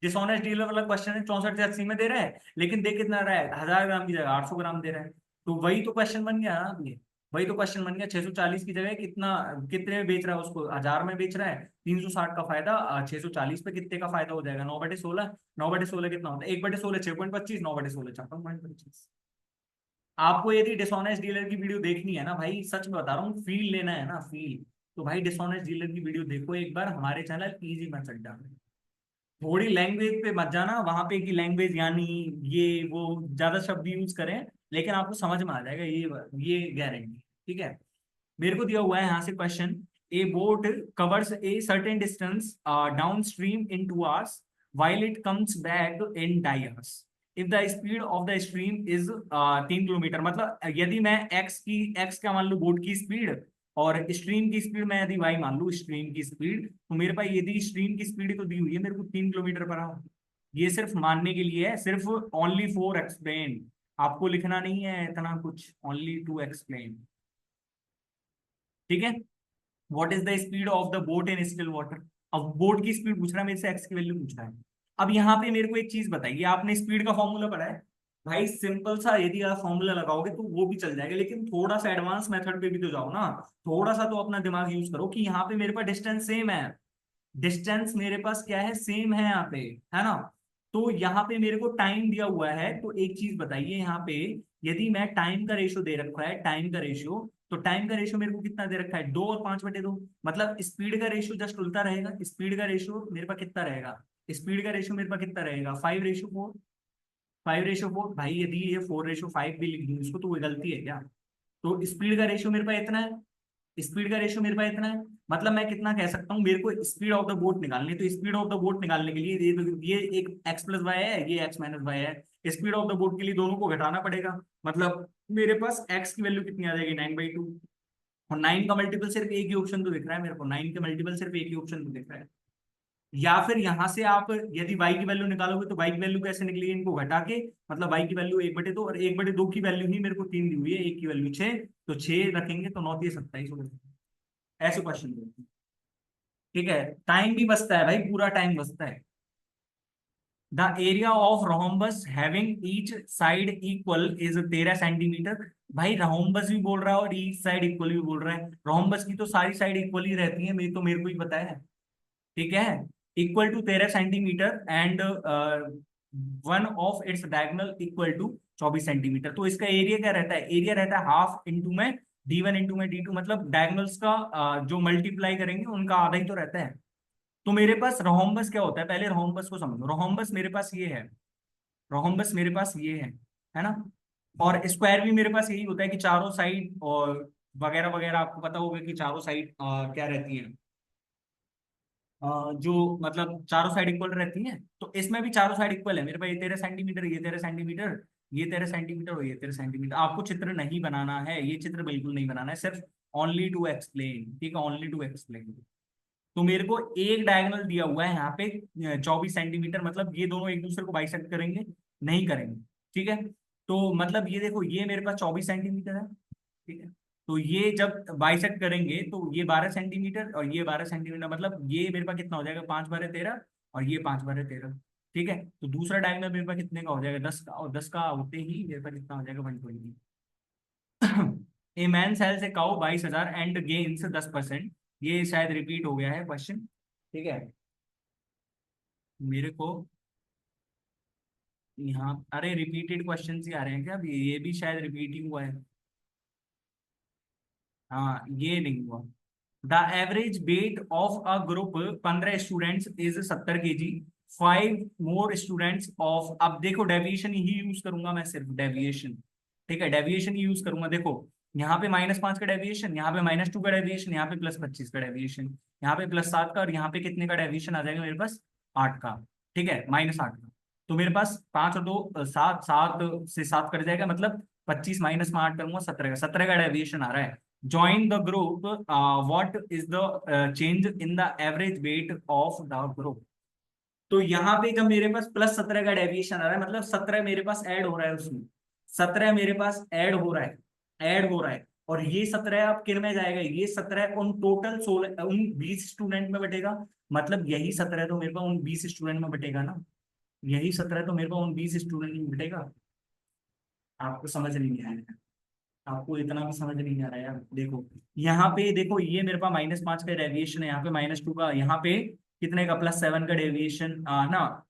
डिसऑनेस्ट डीलर वाला क्वेश्चन है, 64 से 80 में दे रहा है, लेकिन दे कितना रहा है, 1000 ग्राम की जगह 800 ग्राम दे रहा है। तो वही तो क्वेश्चन बन गया ना अभी, वही तो क्वेश्चन बन गया। 640 की जगह कितना, कितने में बेच रहा है उसको, 1000 में बेच रहा है, 360 का फायदा, 640 पे कितने का फायदा हो जाएगा, 9/16। 9/16 कितना होता है, 1/16 6.25, 9/16 56.25। आपको यदि डिसऑनेस्ट डीलर की वीडियो देखनी है ना भाई, सच में बता रहा हूँ, फील लेना है ना फील, तो भाई डिसऑनेस्ट डीलर की वीडियो देखो एक बार हमारे चैनल इजी मत अड्डा में। थोड़ी लैंग्वेज पे मत जाना वहां पे कि लैंग्वेज यानी ये वो ज्यादा शब्द यूज करें, लेकिन आपको समझ में आ जाएगा, ये गारंटी। ठीक है। मेरे को दिया हुआ है यहाँ से question, A boat covers a certain distance down stream in 2 hours while it comes back in 2 hours if the speed of the stream is 3 kilometre. मतलब यदि मैं एक्स का मान लूँ बोट की स्पीड, और स्ट्रीम की स्पीड मैं यदि वाई मान लूँ स्ट्रीम की स्पीड, तो मेरे पास यदि स्ट्रीम की स्पीड तो दी हुई है मेरे को 3 किलोमीटर पर आवर। ये सिर्फ मानने के लिए है, सिर्फ ओनली फॉर एक्सप्लेन, आपको लिखना नहीं है इतना कुछ, ओनली टू एक्सप्लेन। ठीक है। What is the speed of the boat in still water. अब बोट की स्पीड पूछ रहा है मेरे से, एक्स की वैल्यू पूछ रहा है। अब यहाँ पे मेरे को एक चीज बताइए, आपने स्पीड का फॉर्मूला पढ़ा है भाई, सिंपल सा यदि आप फॉर्मूला लगाओगे तो वो भी चल जाएगा, लेकिन थोड़ा सा एडवांस मेथड पे भी तो जाओ ना, थोड़ा सा तो अपना दिमाग यूज करो कि यहाँ पे मेरे पास डिस्टेंस सेम है, डिस्टेंस मेरे पास क्या है, सेम है यहाँ पे, है ना। तो यहाँ पे मेरे को टाइम दिया हुआ है, तो एक चीज बताइए यहाँ पे, यदि मैं टाइम का रेशियो दे रखा है, टाइम का रेशियो, तो टाइम का रेशियो मेरे को कितना दे रखा है, 2 और 5/2, मतलब स्पीड का रेशियो जस्ट उल्टा रहेगा। स्पीड का रेशियो मेरे पास कितना रहेगा, स्पीड का रेशियो मेरे पास कितना रहेगा, 5/4। 5/4 भाई, यदि ये 4/5 भी लिख दूं इसको तो वो गलती है क्या। तो स्पीड का रेशियो मेरे पास इतना है, स्पीड का रेशियो मेरे पास इतना है, मतलब मैं कितना कह सकता हूँ, मेरे को स्पीड ऑफ द बोट निकालनी है, तो स्पीड ऑफ द बोट निकालने के लिए ये एक x+y है, ये x-y है, स्पीड ऑफ द बोट के लिए दोनों को घटाना पड़ेगा। मतलब मेरे पास x की वैल्यू कितनी आ जाएगी, 9/2। और 9 का मल्टीपल सिर्फ एक ही ऑप्शन तो दिख रहा है मेरे को, 9 के मल्टीपल सिर्फ एक ही ऑप्शन तो दिख रहा है। या फिर यहां से आप यदि y की वैल्यू निकालोगे तो y की वैल्यू कैसे निकलेगी, इनको घटा के, मतलब y की वैल्यू 1/2, और 1/2 की वैल्यू ही मेरे को 3 दी हुई है, एक की वैल्यू 6, तो 6 रखेंगे तो 9×3 = 27 हो जाएगा। ऐसे क्वेश्चन होते हैं। ठीक है। टाइम भी बचता है भाई, पूरा टाइम बचता है। The area of rhombus having each side equal is 13 centimetre. भाई रोम्बस भी बोल रहा है और ईच साइड इक्वल भी बोल रहा है, रोम्बस की तो सारी साइड इक्वल ही रहती है, मेरे तो मेरे को ही पता है। ठीक है। Equal to 13 centimetre and one of its diagonal equal to 24 centimetre. तो इसका एरिया क्या रहता है, एरिया रहता है हाफ इंटू में d1 इंटू में d2, मतलब डायगोनल्स का जो मल्टीप्लाई करेंगे उनका आधा ही तो रहता है। तो मेरे पास रोम्बस क्या होता है, पहले रोम्बस को समझो। रोम्बस मेरे पास ये है, रोम्बस मेरे पास ये है ना। और स्क्वायर भी मेरे पास यही होता है कि चारों साइड और वगैरह वगैरह, आपको पता होगा कि चारों साइड क्या रहती है, जो मतलब चारों साइड इक्वल रहती है। तो इसमें भी चारों साइड इक्वल है, मेरे पास ये 13 सेंटीमीटर, ये 13 सेंटीमीटर, ये 13 सेंटीमीटर और ये 13 सेंटीमीटर। आपको चित्र नहीं बनाना है, ये चित्र बिल्कुल नहीं बनाना है, सिर्फ ओनली टू एक्सप्लेन। ठीक है, ओनली टू एक्सप्लेन। तो मेरे को एक डायगोनल दिया हुआ है यहाँ पे 24 सेंटीमीटर, मतलब ये दोनों एक दूसरे को बाइसेक्ट करेंगे, नहीं करेंगे। ठीक है। तो मतलब ये देखो, ये मेरे पास 24 सेंटीमीटर है। ठीक है। तो ये जब बाइसेक्ट करेंगे तो ये 12 सेंटीमीटर और ये 12 सेंटीमीटर, मतलब ये मेरे पास कितना हो जाएगा, 5×12 13, और ये 5×13। ठीक है। तो दूसरा डायगोनल मेरे पास कितने का हो जाएगा, 10 का, और 10 का होते ही मेरे पास कितना हो जाएगा, 120। A man sells a cow 22,000 and gains 10%। ये शायद रिपीट हो गया है क्वेश्चन। ठीक है। मेरे को यहाँ, अरे रिपीटेड क्वेश्चन ही आ रहे हैं क्या अभी, ये भी शायद रिपीट ही हुआ है। हाँ, ये नहीं हुआ। The average weight of a group 15 students is 70 kg। 5 more students of, अब देखो डेविएशन ही यूज करूंगा मैं, सिर्फ डेविएशन। ठीक है, डेविएशन ही यूज करूंगा। देखो यहाँ पे -5 का डेविएशन, यहाँ पे -2 का डेविएशन, यहाँ पे +25 का डेविएशन, यहाँ पे +7 का, और यहाँ पे कितने का डेविएशन आ जाएगा मेरे पास, 8 का। ठीक है, -8 का। तो मेरे पास 5 और 2 7, 7 से 7 कर जाएगा, मतलब 25 माइनस में 8 करूंगा, 17 का, 17 का डेविएशन आ रहा है। Join the group. What is the change in the average weight of the group? तो यहाँ पे जब मेरे पास +17 का डेविएशन आ रहा है, मतलब 17 मेरे पास ऐड हो रहा है उसमें, 17 मेरे पास ऐड हो रहा है, ऐड हो रहा है। और ये 17 अब किन में जाएगा, ये 17 उन टोटल 16, उन 20 स्टूडेंट में बटेगा। मतलब यही 17 तो मेरे पास उन 20 स्टूडेंट में बटेगा ना, यही 17 तो मेरे पास उन 20 स्टूडेंट में बटेगा। आपको समझ नहीं आया। आपको इतना भी समझ नहीं आ रहा है यार। देखो यहाँ पे, देखो ये मेरे पास -5 का डेविएशन है, यहाँ पे -2 का, यहाँ पे कितने का +7 का डेविएशन ना,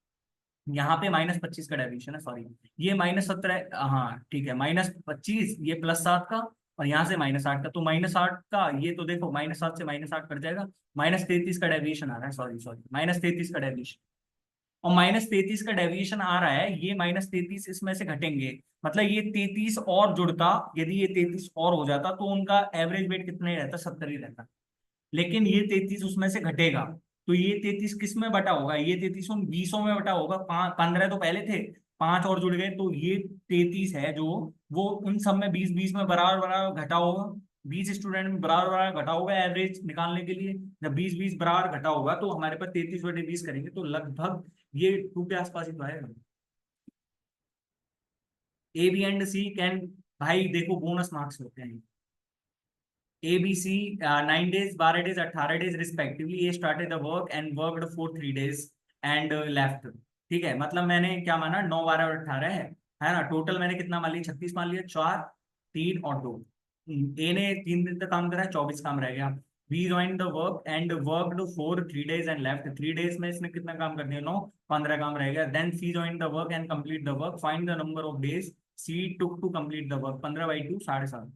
यहाँ पे -25 का डेविएशन है, सॉरी, ये -17, हाँ ठीक है, -25, ये +7 का, और यहाँ से -8 का, तो -8 का, ये तो देखो -7 से -8 कट जाएगा, -33 का डेविएशन आ रहा है, सॉरी सॉरी, -33 का डेविएशन, और -33 का डेविएशन आ रहा है, ये -33 इसमें से घटेंगे, मतलब ये 33 और जुड़ता, यदि ये 33 और हो जाता तो उनका एवरेज वेट कितना ही रहता, 70 ही रहता, लेकिन ये 33 उसमें से घटेगा, तो ये 33 किस में बटा होगा, ये 33 उन 20 में बटा होगा, 15 तो पहले थे, 5 और जुड़ गए, तो ये 33 है जो, वो उन सब में 20 20 में बराबर बराबर घटा होगा, 20 स्टूडेंट में बराबर बराबर घटा होगा एवरेज निकालने के लिए, जब 20 20 बराबर घटा होगा तो हमारे पास 33/20 करेंगे तो लगभग ये 2 के आसपास ही तो आएगा। A B and C can, भाई देखो बोनस मार्क्स होते हैं, A B C 9 days, 12 days, 18 days respectively, A started the work and worked for 3 days and left, ठीक है, मतलब मैंने क्या माना, 9 12 और 18 है ना, टोटल मैंने कितना मान लिया, 36 मान लिया, 4 3 और 2, ए ने 3 दिन तक काम करा है, 24 काम रह गया, B join the work and worked for 3 days and left, 3 days में इसने कितना काम कर दिया, 9 15 काम रह गया, then C join the work and complete the work, find the number of days C took to complete the work, 15/2 7.5,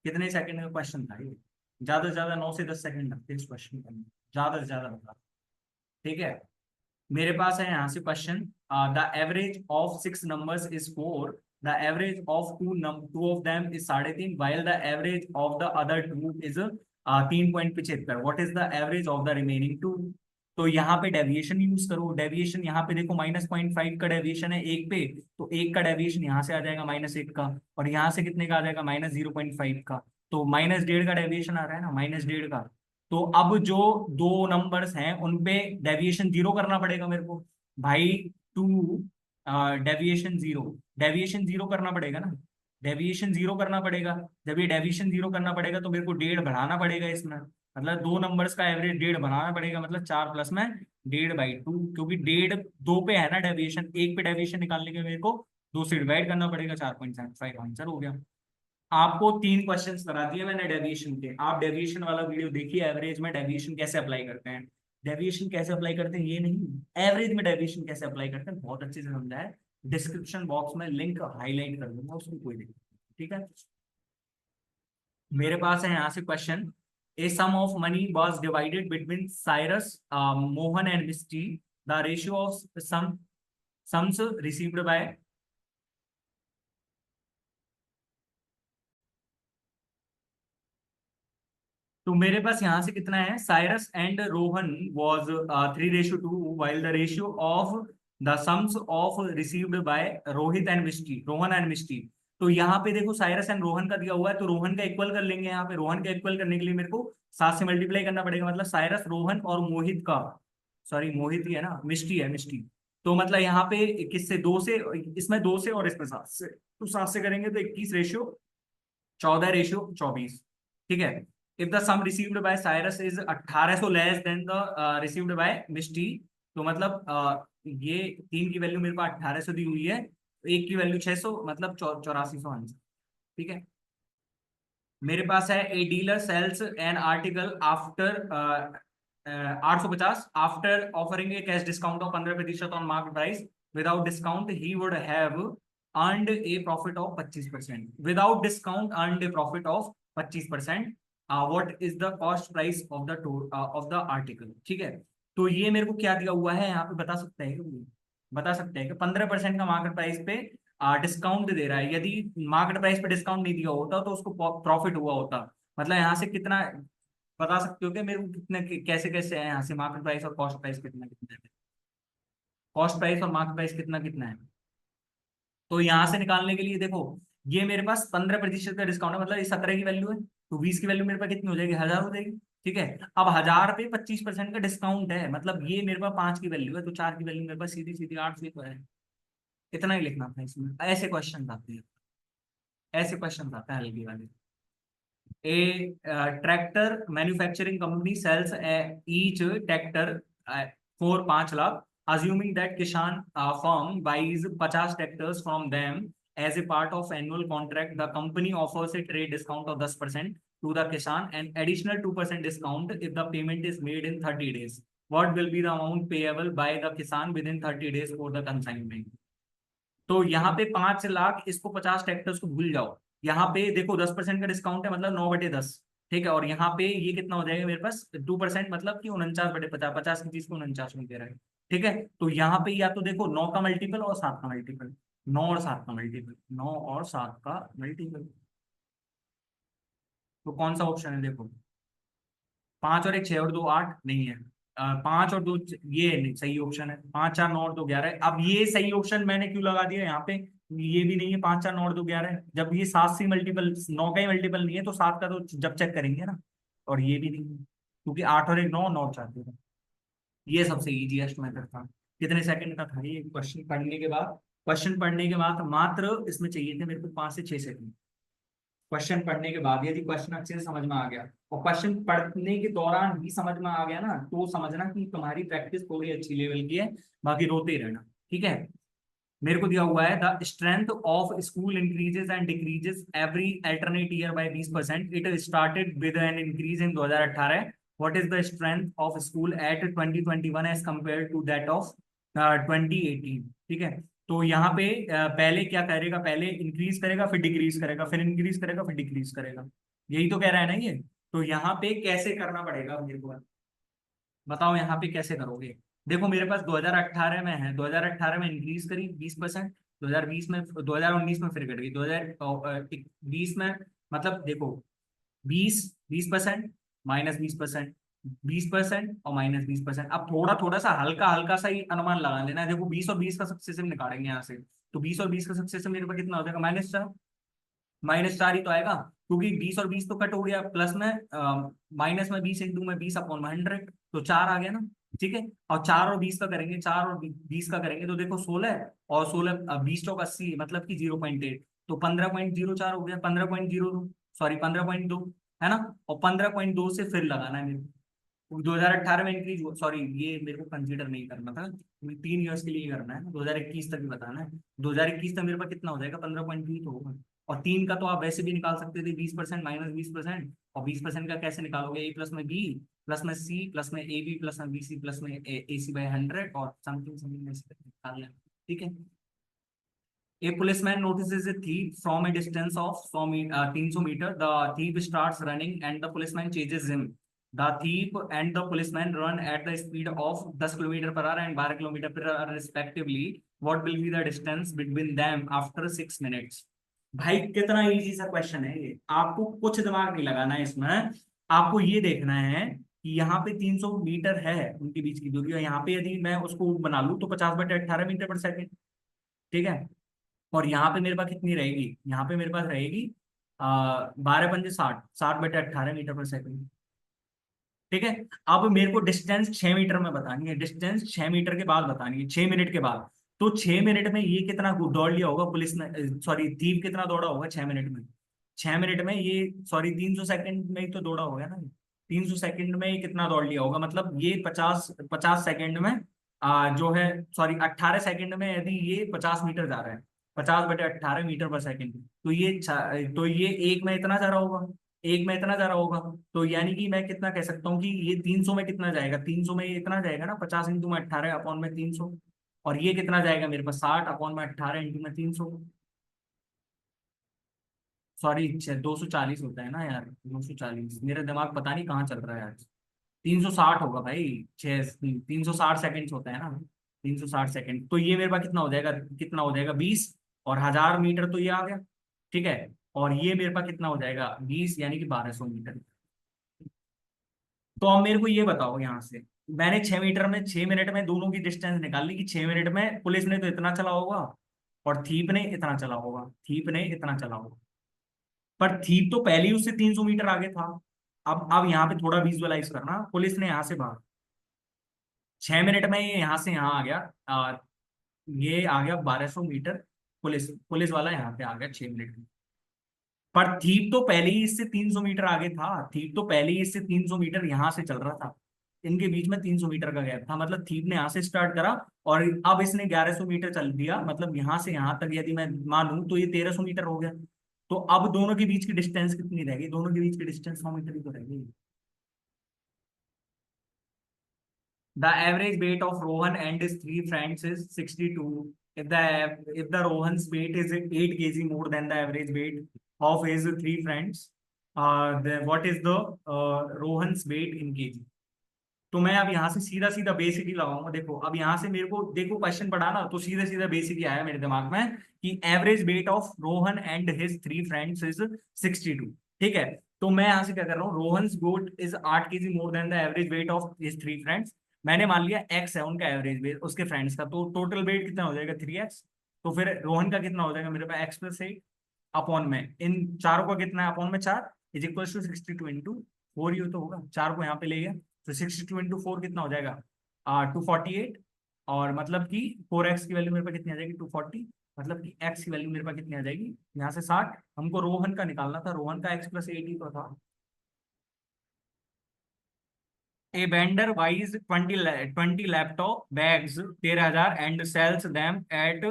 कितने सेकंड का क्वेश्चन था ये, ज्यादा से ज्यादा 9 से 10 सेकंड लगते हैं इस क्वेश्चन करने में, ज्यादा से ज्यादा बता, ठीक है। मेरे पास है यहाँ से question, the average of 6 numbers is 4, the average of two of them is 3.5, while the average of the other two is 3.75, what is the average of the remaining to, तो यहाँ पे डेविएशन यूज करो, deviation यहाँ पे देखो -0.5 का deviation है एक पे, तो एक का डेविएशन यहाँ से आ जाएगा -1 का, और यहाँ से कितने का आ जाएगा, -0.5 का, तो -1.5 का डेविएशन आ रहा है ना, -1.5 का, तो अब जो 2 नंबर्स हैं उनपे डेविएशन 0 करना पड़ेगा मेरे को, भाई 2 डेविएशन 0, डेविएशन 0 करना पड़ेगा ना, डेविएशन 0 करना पड़ेगा, जब ये डेविएशन 0 करना पड़ेगा तो मेरे को 1.5 बढ़ाना पड़ेगा इसमें, मतलब 2 नंबर्स का एवरेज 1.5 बनाना पड़ेगा, मतलब 4 प्लस में 1.5/2, क्योंकि 1.5 2 पे है ना डेविएशन, एक पे डेविएशन निकालने के लिए मेरे को 2 से डिवाइड करना पड़ेगा, 4.75 आंसर हो गया। आपको 3 क्वेश्चंस करा दिए मैंने डेविएशन के, आप डेविएशन वाला वीडियो देखिए, एवरेज में डेविएशन कैसे अप्लाई करते हैं, डेविएशन कैसे अप्लाई करते हैं ये नहीं, एवरेज में डेविएशन कैसे अप्लाई करते हैं बहुत अच्छे से समझा है, डिस्क्रिप्शन बॉक्स में लिंक हाईलाइट कर दूंगा, उसको कोई नहीं, ठीक है। मेरे पास है यहाँ से question, a sum of money was divided between Cyrus, Mohan and Misty, the ratio of sums received by, तो मेरे पास यहाँ से कितना है, Cyrus and Rohan was 3:2, while the ratio of the sums of received by Rohit and Misty, Rohan and Misty, तो यहाँ पे देखो साइरस एंड रोहन का दिया हुआ है, तो रोहन का इक्वल कर लेंगे, यहाँ पे रोहन का इक्वल करने के लिए मेरे को 7 से मल्टीप्लाई करना पड़ेगा, मतलब साइरस रोहन और मोहित का, सॉरी मोहित ही है ना, मिस्टी है मिस्टी, तो मतलब यहाँ पे किससे, 2 से, इसमें 2 से और इसमें 7 से, तो 7 से करेंगे तो 21:14 ठीक है। If the sum received by Cyrus is 1800 less than the received by Misty, तो मतलब ये 3 की वैल्यू मेरे पास 1800 दी हुई है, तो एक की वैल्यू 600, मतलब 8400 आंसर, ठीक है। मेरे पास है, a dealer sells an article after 850, after offering a cash discount of 15% on market price, without discount he would have earned a profit of 25%, without discount earned a profit of 25%, what is the cost price of the article, ठीक है। तो ये मेरे को क्या दिया हुआ है यहाँ पे, बता सकते हैं कि, बता सकते हैं कि 15% का मार्केट प्राइस पे डिस्काउंट दे रहा है, यदि मार्केट प्राइस पे डिस्काउंट नहीं दिया होता तो उसको प्रॉफिट हुआ होता, मतलब यहाँ से कितना, बता सकते हो कि मेरे को कितने, कैसे कैसे है यहाँ से मार्केट प्राइस और कॉस्ट प्राइस कितना कितना है, कॉस्ट प्राइस और मार्केट प्राइस कितना कितना है, तो यहाँ से निकालने के लिए देखो, ये मेरे पास 15% का डिस्काउंट है, मतलब ये 17 की वैल्यू है, तो 20 की वैल्यू मेरे पास कितनी हो जाएगी, 1000 हो जाएगी, ठीक है। अब 1000 पे 25% का डिस्काउंट है, मतलब ये मेरे पास 5 की वैल्यू है, तो 4 की वैल्यू मेरे पास सीधी सीधी 8 से तो है, इतना ही लिखना था इसमें, ऐसे क्वेश्चन आते हैं, ऐसे क्वेश्चन आते हैं हल्की वाले। A tractor manufacturing company sells each tractor for 5 lakh. Assuming that Kishan firm buys 50 tractors from them as a part of annual contract, the company offers a trade discount of 10% to the Kisan and additional 2% discount if the payment is made in 30 days. What will be the amount payable by the Kisan within 30 days for the consignment? तो यहाँ पे 5 लाख, इसको 50 tractors को भूल जाओ। यहाँ पे देखो 10% का डिस्काउंट है, मतलब 9/10, ठीक है। और यहाँ पे ये कितना हो जाएगा मेरे पास, 2%, मतलब कि 49/50, 50 की चीज को 49 में दे रहा है, ठीक है। तो यहाँ पे या तो देखो 9 का मल्टीपल और 7 का मल्टीपल, 9 और 7 का मल्टीपल, 9 और 7 का मल्टीपल, तो कौन सा ऑप्शन है देखो। 5 और 1 6 और 2 8 नहीं है, 5 और 2 ये नहीं सही ऑप्शन है, 5 4 9 और 2 11 है। अब ये सही ऑप्शन मैंने क्यों लगा दिया यहाँ पे, ये भी नहीं है, 5 4 9 और 2 11 है, जब ये 7 से मल्टीपल, 9 का ही मल्टीपल नहीं है तो 7 का तो जब चेक करेंगे ना। और ये भी नहीं है क्योंकि 8 और 1 9, 9 और 4 13। ये सबसे इजीएस्ट मेथड था। कितने सेकंड का था ये क्वेश्चन पढ़ने के बाद, क्वेश्चन पढ़ने के बाद मात्र इसमें चाहिए थे मेरे को 5 से 6 सेकंड। क्वेश्चन पढ़ने के बाद यदि क्वेश्चन अच्छे से समझ में आ गया और क्वेश्चन पढ़ने के दौरान भी समझ में आ गया ना, तो समझना कि तुम्हारी प्रैक्टिस थोड़ी अच्छी लेवल की है, बाकी रोते ही रहना, ठीक है। मेरे को दिया हुआ है the strength of school increases and decreases every alternate year by 20%। It started with an increase in 2018। What is the strength of school at 2021 as compare to that of 2018, ठीक है। तो यहाँ पे पहले क्या करेगा, पहले इंक्रीज करेगा फिर डिक्रीज करेगा, फिर इंक्रीज करेगा फिर डिक्रीज करेगा, यही तो कह रहा है ना ये। तो यहाँ पे कैसे करना पड़ेगा मेरे को, बताओ यहाँ पे कैसे करोगे। देखो मेरे पास 2018 में है, 2018 में इंक्रीज करी 20%, 2020 में, 2019 में फिर घट गई, 2020 में, मतलब देखो 20% माइनस 20%, 20% और माइनस 20%। अब थोड़ा थोड़ा सा हल्का हल्का सा ही अनुमान लगा लेना है। देखो 20 और 20 का सक्सेसिव निकालेंगे यहाँ से, तो 20 और 20 का सक्सेसिव मेरे पास कितना हो जाएगा, -4, -4 ही तो आएगा, क्योंकि 20 और 20 तो कट हो गया, प्लस में माइनस में 20 इंटू में 20/100, तो 4 आ गया ना, ठीक है। और 4 और 20 का करेंगे, 4 और 20 का करेंगे तो देखो 16, और 16 20 चौक 80, मतलब कि 0.8, तो 15.04 हो गया, 15.02, सॉरी 15.2, है ना। और 15.2 से फिर लगाना है मेरे को। 2018 में इंक्रीज, सॉरी ये मेरे को कंसीडर नहीं करना था, 3 ईयर्स के लिए करना है, 2021 तक भी बताना है। 2021 तक मेरे पास कितना हो जाएगा, 15.2 तो होगा। और 3 का तो आप वैसे भी निकाल सकते थे, 20% माइनस 20%, और 20% का कैसे निकालोगे, ए प्लस में बी प्लस में सी प्लस में ए बी प्लस में बी सी प्लस में ए सी बाय 100 और समथिंग समथिंग ऐसे करके निकाल लें, ठीक है। A policeman notices a thief from a distance of 300 meter. The thief starts running and the policeman chases him. The thief and the policeman run at the speed of 10 kilometre per our and 12 kilometre per our respectively. What will be the distance between them after 6 minutes? भाई कितना easy सा question है ये, आपको कुछ दिमाग नहीं लगाना है इसमें। आपको ये देखना है कि यहाँ पे 300 मीटर है उनके बीच की दूरी, और यहाँ पे यदि मैं उसको बना लूँ तो 50/18 मीटर पर सेकंड, ठीक है। और यहाँ पे मेरे पास कितनी रहेगी, यहाँ पे मेरे पास रहेगी 12×5 = 60, 60/18 मीटर पर सेकंड, ठीक है। अब मेरे को डिस्टेंस 6 मीटर में बतानी है, डिस्टेंस 6 मीटर के बाद बतानी है, 6 मिनट के बाद। तो 6 मिनट में ये कितना दौड़ लिया होगा पुलिस ने, सॉरी थीव कितना दौड़ा होगा 6 मिनट में, 6 मिनट में ये, सॉरी 300 सेकंड में ही तो दौड़ा होगा ना, 300 सेकंड में ये कितना दौड़ लिया होगा, मतलब ये 50 सेकंड में जो है, सॉरी 18 सेकंड में यदि ये 50 मीटर जा रहा है, 50/18 मीटर पर सेकंड, तो ये एक में इतना जा रहा होगा, एक में इतना जा रहा होगा। तो यानी कि मैं कितना कह सकता हूँ कि ये 300 में कितना जाएगा, 300 में ये इतना जाएगा ना, 50 इंटू में 18 अपॉन में 300, और ये कितना जाएगा मेरे पास 60 अपॉन में 18 इंटू में 300, सॉरी 240 होता है ना यार, 240, मेरा दिमाग पता नहीं कहाँ चल रहा है आज। 360 होगा भाई, 360 सेकंड होता है ना, 360 सेकंड। तो ये मेरे पास कितना हो जाएगा, कितना हो जाएगा 20, और 1000 मीटर तो ये आ गया, ठीक है। और ये मेरे पास कितना हो जाएगा 20, यानी कि 1200 मीटर। तो अब मेरे को ये बताओ यहाँ से, मैंने 6 मीटर में 6 मिनट में दोनों की डिस्टेंस निकाल ली कि 6 मिनट में पुलिस ने तो इतना चला होगा और थीप ने इतना चला होगा, थीप ने इतना चला होगा। पर थीप तो पहले ही उससे 300 मीटर आगे था। अब यहाँ पे थोड़ा विजुअलाइज करना, पुलिस ने यहाँ से भाग, 6 मिनट में ये यहाँ से यहाँ आ गया, ये आ गया 1200 मीटर, पुलिस पुलिस वाला यहाँ पे आ गया 6 मिनट में। पर थीप तो पहले ही इससे 300 मीटर आगे था, थीप तो पहले ही इससे 300 मीटर यहाँ से चल रहा था, इनके बीच में 300 मीटर का गैप था, मतलब थीप ने यहाँ से स्टार्ट करा और अब इसने 1100 मीटर चल दिया, मतलब यहाँ से यहाँ तक यदि मैं मानूं तो ये 1300 मीटर हो गया। तो अब दोनों के बीच की डिस्टेंस कितनी रहेगी? दोनों के बीच की डिस्टेंस 100 मीटर ही तो रहेगी। The average weight of Rohan and his three friends is 62. If the Rohan's weight is 8 kg more than the average weight of his three friends, what is the Rohan's weight in kg? तो मैं अब यहाँ से सीधा सीधा basic ही लगाऊंगा। देखो अब यहाँ से मेरे को देखो क्वेश्चन पढ़ा ना, तो सीधा सीधा बेसिक ही आया मेरे दिमाग में कि average weight of Rohan and his three friends is 62। ठीक है, तो मैं यहाँ से क्या कर रहा हूँ, Rohan got is 8 kg more than the average weight of his three friends. मैंने मान लिया एक्स है उनका एवरेज वेट उसके फ्रेंड्स का, तो टोटल वेट कितना हो जाएगा 3x। तो फिर रोहन का कितना हो जाएगा मेरे पास x+8 अपॉन में इन चारों का कितना है अपॉन में 4 इज इक्वल टू 62 इंटू 4 ही तो होगा, 4 को यहाँ पे ले गया तो 62 इंटू 4 कितना हो जाएगा 248। और मतलब कि 4x की वैल्यू मेरे पास कितनी आ जाएगी 240, मतलब कि x की वैल्यू मेरे पास कितनी आ जाएगी यहाँ से 60। हमको रोहन का निकालना था, रोहन का x+8 ही तो था। A vendor buys 20 laptop bags 13,000 and sells them at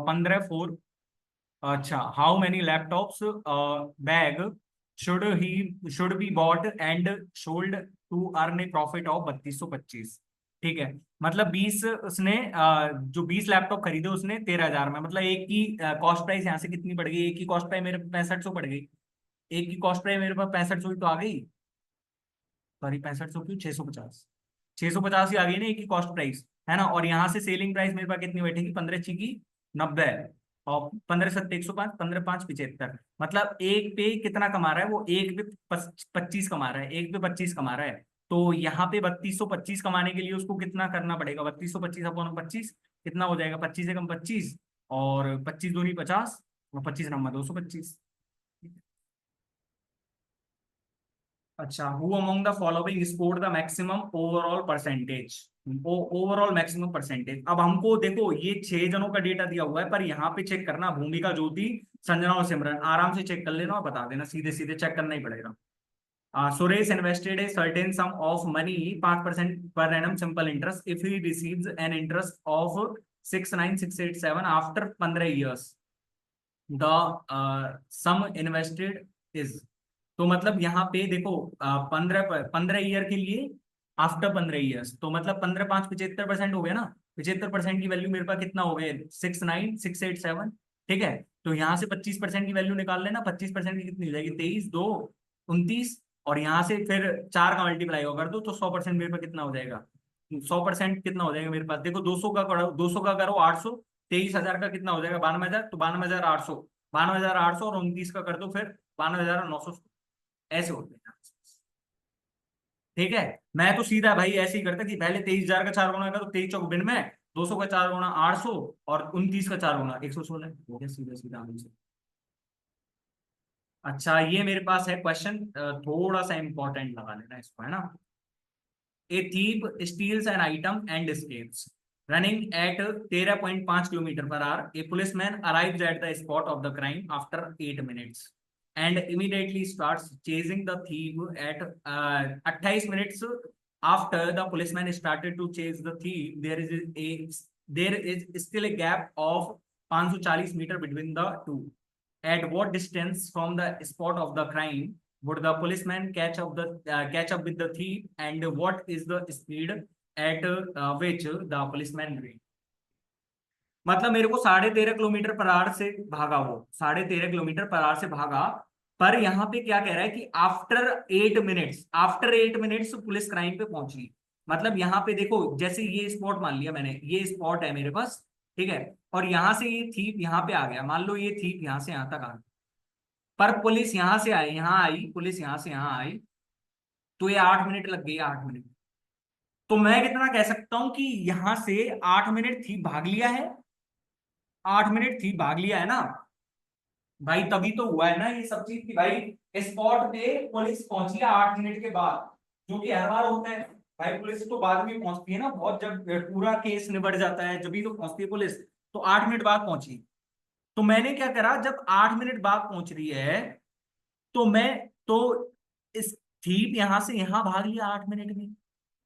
15,4। अच्छा, how many laptops bag should be bought and sold to earn a profit of 3225। ठीक है, मतलब 20 उसने जो 20 लैपटॉप खरीदे उसने 13,000 में, मतलब एक की कॉस्ट प्राइस यहाँ से कितनी पड़ गई, एक की कॉस्ट प्राइस मेरे 6500 पड़ गई, एक की कॉस्ट प्राइस मेरे पास 6500 ही तो आ गई। सॉरी 6500 क्यों, 650, 650 ही आ गई ना एक की कॉस्ट प्राइस, है ना। और यहाँ से सेलिंग प्राइस मेरे पास कितनी बैठेगी 15×6 = 90 और 15×7 = 105, 15×5 = 75। मतलब एक पे कितना कमा रहा है वो, एक पे 25 कमा रहा है, एक पे 25 कमा रहा है। तो यहाँ पे 3225 कमाने के लिए उसको कितना करना पड़ेगा, 3225/25 कितना हो जाएगा, 25 × 25 और 25×2 = 50 और 25×225। अच्छा, who among the following scored the maximum overall percentage, overall maximum percentage. अब हमको देखो ये 6 जनों का डेटा दिया हुआ है, पर यहाँ पे चेक करना भूमिका, ज्योति, संजना और सिमरन, आराम से चेक कर लेना और बता देना, सीधे सीधे चेक करना ही पड़ेगा। Suresh invested a certain sum of money 5% per annum simple interest if he receives an interest of 69687 after 15 years, the sum invested is. तो मतलब यहाँ पे देखो 15 ईयर के लिए आफ्टर 15 ईयर्स, तो मतलब 15×5 = 75% हो गया ना। 75% की वैल्यू मेरे पास कितना हो गया 69687। ठीक है, तो यहाँ से 25% की वैल्यू निकाल लेना, 25% की कितनी हो जाएगी 23, 2, 29। और यहाँ से फिर 4 का मल्टीप्लाई कर दो तो 100% मेरे पास कितना हो जाएगा, 100% कितना हो जाएगा मेरे पास, देखो 200 का करो, 200 का करो 800, 23,000 का कितना हो जाएगा 92,000, तो 92,800, 92,800 और 29 का कर दो फिर 92,900, ऐसे होते हैं। ठीक है, मैं तो सीधा भाई ऐसे ही करता कि पहले 23,000 का 4 गुना करो, 23×4 में 200 का 4 गुना 800 और 29 का 4 गुना 116 हो गया, सीधा सीधा आंसर। अच्छा, ये मेरे पास है क्वेश्चन, थोड़ा सा इंपॉर्टेंट लगा लेना इसको, है ना। A thief steals an item and escapes running at 13.5 km/h। A policeman arrives at the spot of the crime after 8 minutes and immediately starts chasing the thief at 28 minutes after the policeman started to chase the thief, there is still a gap of 540 meter between the two। At what distance from the spot of the crime would the policeman catch up with the thief, and what is the speed at which the policeman ran? मतलब मेरे को 13.5 kilometre per our से भागा, वो 13.5 kilometre per our से भागा। पर यहाँ पे क्या कह रहा है कि आफ्टर 8 मिनट्स पुलिस क्राइम पे पहुंची। मतलब यहाँ पे देखो, जैसे ये स्पॉट मान लिया मैंने, ये स्पॉट है मेरे पास, ठीक है। और यहाँ से ये थीप यहाँ पे आ गया, मान लो ये थीप यहाँ से यहाँ तक आ गया, पर पुलिस यहाँ से आई, यहाँ आई, पुलिस यहाँ से यहाँ आई, तो ये 8 मिनट लग गई, 8 मिनट। तो मैं कितना कह सकता हूं कि यहां से 8 मिनट थी भाग लिया है, 8 मिनट थी भाग लिया है ना भाई, तभी तो हुआ है ना ये सब चीज की भाई स्पॉट पे पुलिस पहुंची है 8 मिनट के बाद, जो कि हर बार होता है। भाई पुलिस तो बाद में पहुंचती है ना, बहुत जब पूरा केस निबट जाता है जब भी तो पहुंचती है पुलिस, तो 8 मिनट बाद पहुंची। तो मैंने क्या करा, जब 8 मिनट बाद पहुंच रही है तो मैं तो इस थीप यहां से यहां भाग लिया 8 मिनट में,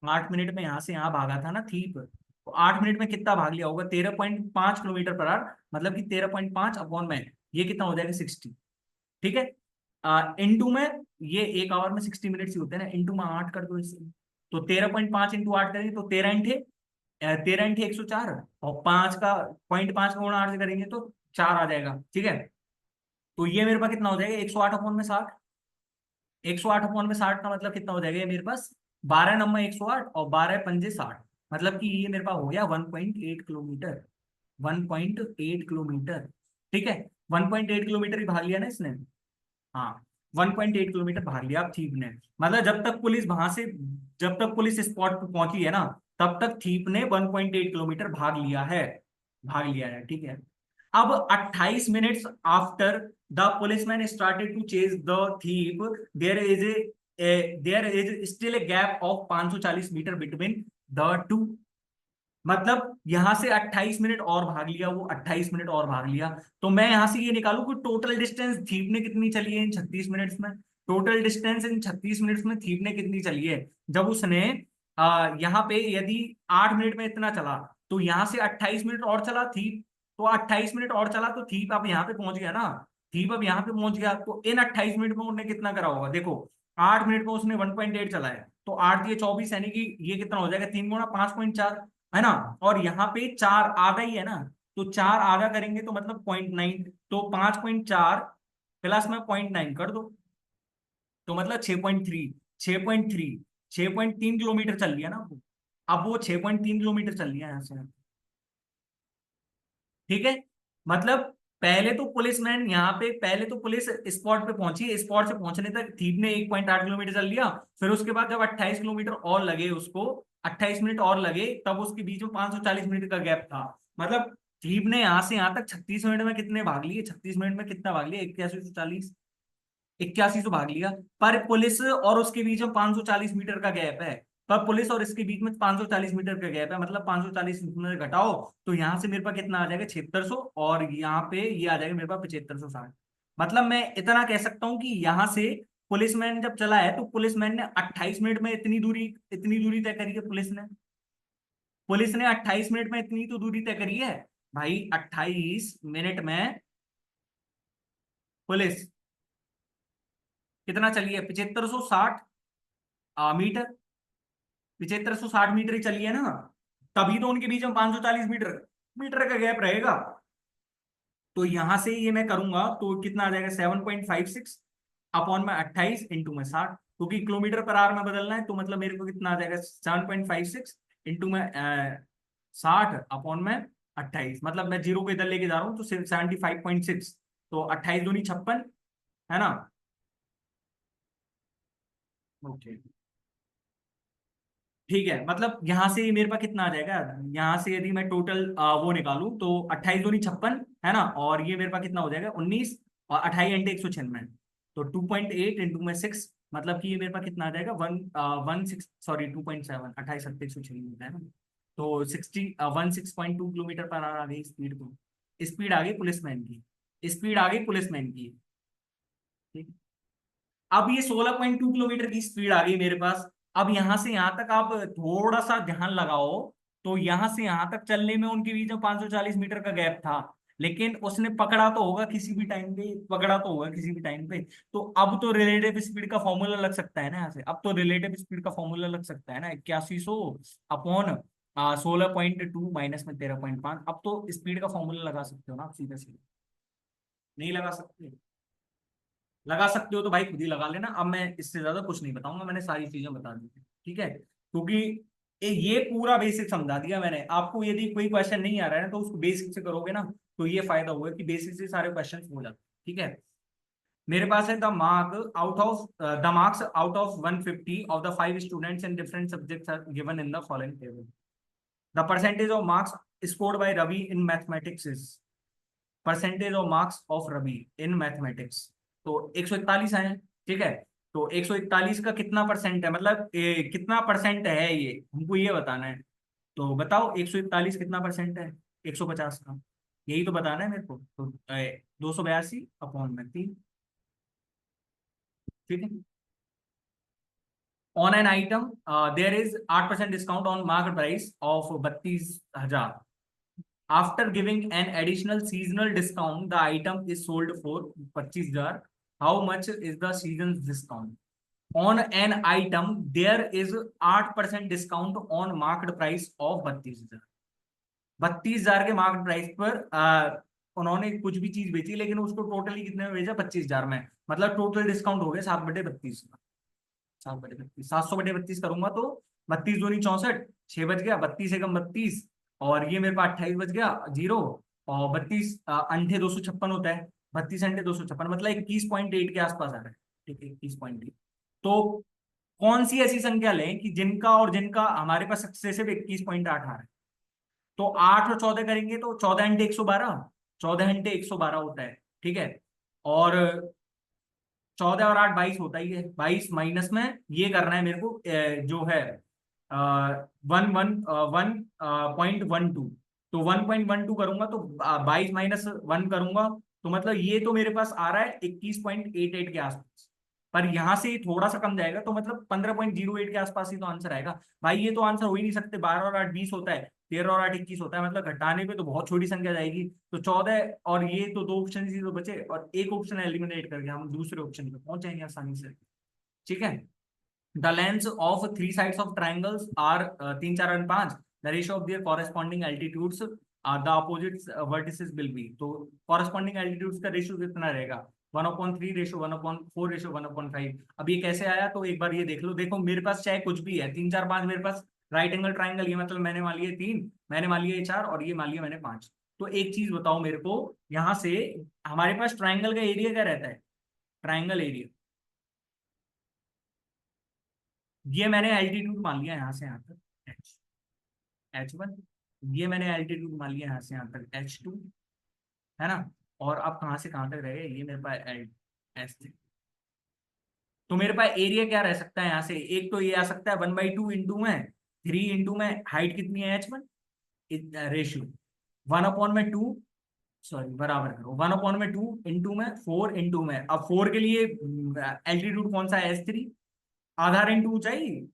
8 मिनट में यहाँ से यहाँ भागा था ना थीप, तो 8 मिनट में कितना भाग लिया होगा? 13.5 किलोमीटर पर आवर, मतलब कि 13.5 अपॉन में ये कितना हो जाएगा? 60। ठीक है। इंटू में, ये 1 आवर में 60 मिनट ही होते हैं ना, इंटू में 8 कर दो इससे। तो 13.5 इंटू 8 करेंगे तो 13 इंठे 104, और 5 का 0.5 का गुणा 8 से करेंगे तो 4 आ जाएगा। ठीक है। तो ये मेरे पास कितना हो जाएगा? 108 अपॉन में 60। 108 अपॉन में 60 का मतलब कितना हो जाएगा ये मेरे पास? 12 नंबर 108 और 12 पंजे 60, मतलब कि ये मेरे पास हो गया 1.8 किलोमीटर। 1.8 किलोमीटर। ठीक है। 1.8 किलोमीटर ही भाग लिया ना इसने। हाँ, 1.8 किलोमीटर भाग लिया अब थीप ने। मतलब जब तक पुलिस स्पॉट पे पहुंची है ना, तब तक थीप ने 1.8 किलोमीटर भाग लिया है। भाग लिया है। ठीक है। अब 28 minutes after the policeman started to chase the thief, there is there is still a gap of 540 metre between the two. मतलब यहां से 28 मिनट और भाग लिया, वो 28 मिनट और भाग लिया। तो मैं यहां से ये निकालू कि टोटल डिस्टेंस थीप ने कितनी चली है इन 36 मिनट्स में। टोटल डिस्टेंस इन 36 मिनट्स में थीप ने कितनी चली है? जब उसने यहाँ पे यदि 8 मिनट में इतना चला, तो यहाँ से 28 मिनट और चला थीप, तो 28 मिनट और चला तो थीप अब यहाँ पे पहुंच गया ना। थीप अब यहाँ पे पहुंच गया, तो इन 28 मिनट में उसने कितना करा होगा? देखो, 8 मिनट में उसने 1.8 चलाया, तो 8 × 24 यानी कि ये कितना हो जाएगा? 3 × 5.4, है ना। और यहाँ पे 4 आधा ही है ना, तो 4 आधा करेंगे तो मतलब 0.9, तो 5.4 प्लस में 0.9 कर दो, तो मतलब 6.3। 6.3, 6.3 किलोमीटर चल लिया ना वो। अब वो 6.3 किलोमीटर चल लिया यहाँ से। ठीक है। मतलब पहले तो पुलिस स्पॉट पे पहुंची, स्पॉट से पहुंचने तक थीप ने 1.8 किलोमीटर चल लिया। फिर उसके बाद जब 28 किलोमीटर और लगे उसको, 28 मिनट और लगे, तब उसके बीच में 540 मिनट का गैप था। मतलब थीप ने यहां से यहां तक 36 मिनट में कितने भाग लिए? 36 मिनट में कितना भाग लिया? 8140, 81 भाग लिया। पर पुलिस और उसके बीच में 540 मीटर का गैप है। पर पुलिस और इसके बीच में 540 मीटर का गैप है, मतलब 540 में घटाओ तो यहां से मेरे पास कितना आ जाएगा? 7600, और यहाँ पे ये आ जाएगा मेरे पास 7560। मतलब मैं इतना कह सकता हूँ कि यहाँ से पुलिसमैन जब चला है, तो पुलिसमैन ने 28 मिनट में इतनी दूरी तय करी है पुलिस ने 28 मिनट में इतनी तो दूरी तय करी है भाई। 28 मिनट में पुलिस कितना चली है? 7560 मीटर। 7560 मीटर ही चली है ना, तभी तो उनके बीच में 540 मीटर मीटर का गैप रहेगा। तो यहां से ये मैं करूंगा तो कितना आ जाएगा? 7.56 अपॉन में 28 इंटू में 60, क्योंकि किलोमीटर पर आवर में बदलना है, तो मतलब मेरे को कितना आ जाएगा? 7.56 इंटू में 60 अपॉन में 28, मतलब मैं जीरो को इधर लेके जा रहा हूँ तो 75.6, तो 28 दूनी 56, है ना। ओके। ठीक है। मतलब यहां से मेरे पास कितना आ जाएगा? यहां से यदि मैं टोटल वो निकालूं तो 28 दूनी 56, है ना, और ये मेरे पास कितना हो जाएगा? 19, और 28 × 196, तो 2.8 इंटू में 6, मतलब कि ये मेरे पास कितना आ जाएगा? 1 6 सॉरी 2.7, 28 196 है ना। तो 16 पर आ गई स्पीड। को स्पीड आ गई पुलिसमैन की, स्पीड आ गई पुलिसमैन की। ठीक। अब ये 16.2 किलोमीटर की स्पीड आ गई मेरे पास। अब यहां से यहां तक आप थोड़ा सा ध्यान लगाओ, तो यहां से यहां तक चलने में उनके बीच में 540 मीटर का गैप था। लेकिन उसने पकड़ा तो होगा किसी भी टाइम पे, पकड़ा तो होगा किसी भी टाइम पे। तो अब तो रिलेटिव स्पीड का फॉर्मूला लग सकता है ना यहाँ से, अब तो रिलेटिव स्पीड का फॉर्मूला लग सकता है ना, 8100 अपॉन 16.2 माइनस में 13.5। अब तो स्पीड का फॉर्मूला लगा सकते हो ना आप सीधे सीधे? नहीं लगा सकते? लगा सकते हो तो भाई खुद ही लगा लेना, अब मैं इससे ज्यादा कुछ नहीं बताऊंगा, मैंने सारी चीजें बता दी थी। ठीक है, क्योंकि ये पूरा बेसिक समझा दिया मैंने आपको। यदि कोई क्वेश्चन नहीं आ रहा है तो उसको बेसिक से करोगे ना, तो ये फायदा होगा कि बेसिक से सारे क्वेश्चन हो जाते हैं। ठीक है। मेरे पास है the marks out of 150 of the 5 students in different subjects are given in the following table. The percentage of marks scored by Ravi in mathematics is, percentage of marks of Ravi in mathematics, तो 141 आए हैं। ठीक है। तो 141 का कितना percent है, मतलब कितना परसेंट है ये हमको ये बताना है। तो बताओ 141 कितना परसेंट है 150 का, यही तो बताना है मेरे को। तो 282 अपॉन में 3। ठीक है। On an item there is 8% discount on market price of 32,000. After giving an additional seasonal discount the item is sold for 25,000. How much is the season discount? On an item there is 8% discount on market price of 32,000. 32,000 के market price पर उन्होंने कुछ भी चीज बेची, लेकिन उसको totally कितने में बेचा? 25,000 में. मतलब टोटल डिस्काउंट हो गया 7/32. 7/32, 700/32 करूंगा तो 32 दूनी 64, 6 बच गया, 32 एकम 32, और ये मेरे पास 28 बच गया, जीरो. और 32 अंठे 256 होता है, 32 अंठे 256, मतलब 21.8 के आसपास आ रहा है. ठीक है, 21.8. तो कौन सी ऐसी संख्या लें कि जिनका और जिनका हमारे पास सक्सेसिव 21.8 आ रहा है? तो 8 और 14 करेंगे तो 14 घंटे 112, 14 घंटे 112 होता है. ठीक है, और 14 और 8 22 होता ही है. 22 माइनस में ये करना है मेरे को, जो है 1.12. तो 1.12 करूंगा तो 22 - 1 करूंगा तो मतलब ये तो मेरे पास आ रहा है 21.88 के आसपास. पर यहां से थोड़ा सा कम जाएगा, तो मतलब 15.08 के आसपास ही तो आंसर आएगा. भाई ये तो आंसर हो ही नहीं सकते. 12 और 8 20 होता है, 13 और 8 21 होता है, मतलब घटाने पे तो बहुत छोटी संख्या जाएगी. तो 14, और ये तो दो ऑप्शन ही तो बचे, और एक ऑप्शन एलिमिनेट करके हम दूसरे ऑप्शन पे पहुंच जाएंगे आसानी से. ठीक है. The length of three sides of triangles are 3 4 और 5. The ratio of their corresponding altitudes the opposite vertices will be. तो कॉरेस्पॉन्डिंग एल्टीट्यूड्स का रेशियो कितना रहेगा? 1/3 रेशियो 1/4 रेशियो 1/5. अब ये कैसे आया? तो एक बार ये देख लो. देखो मेरे पास चाहे कुछ भी है, 3 4 5 मेरे पास राइट एंगल ट्राइंगल, ये मतलब मैंने मान लिया 3, मैंने मान लिया 4, और ये मान लिया मैंने 5. तो एक चीज बताओ मेरे को, यहां से हमारे पास ट्राइंगल का एरिया क्या रहता है? ट्राइंगल एरिया, ये मैंने एल्टीट्यूड मान लिया यहाँ से यहाँ तक एच, H1. ये मैंने एल्टीट्यूड मान लिया यहाँ से यहाँ तक H2, है ना. और अब कहाँ से कहाँ तक रहे? ये मेरे पास एल S3. तो मेरे पास एरिया क्या रह सकता है यहाँ से? एक तो ये आ सकता है 1/2 इंटू में 3 इंटू में हाइट कितनी है H1, रेशियो 1/2, सॉरी बराबर करो, 1/2 इंटू में 4 इंटू में, अब 4 के लिए एल्टीट्यूड कौन सा है? S3. आधार इंटू ऊंचाई,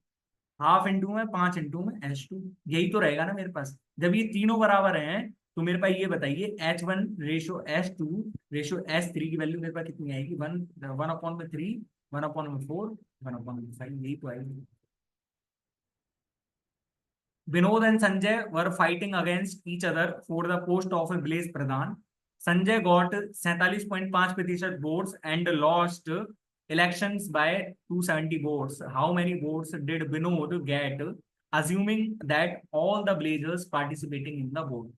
हाफ इंटू में 5 इंटू में H2. यही तो रहेगा ना मेरे पास. जब ये तीनों बराबर हैं तो मेरे पास ये बताइए H1 ratio H2 ratio S3 की वैल्यू मेरे पास कितनी आएगी? 1/3, 1/4, 1/5, यही तो आएगी. Vinod and Sanjay were fighting against each other for the post of A village Pradhan. Sanjay got 47.5% votes and lost elections by 270 votes. How many votes did Vinod get, assuming that all the villagers participating in the vote?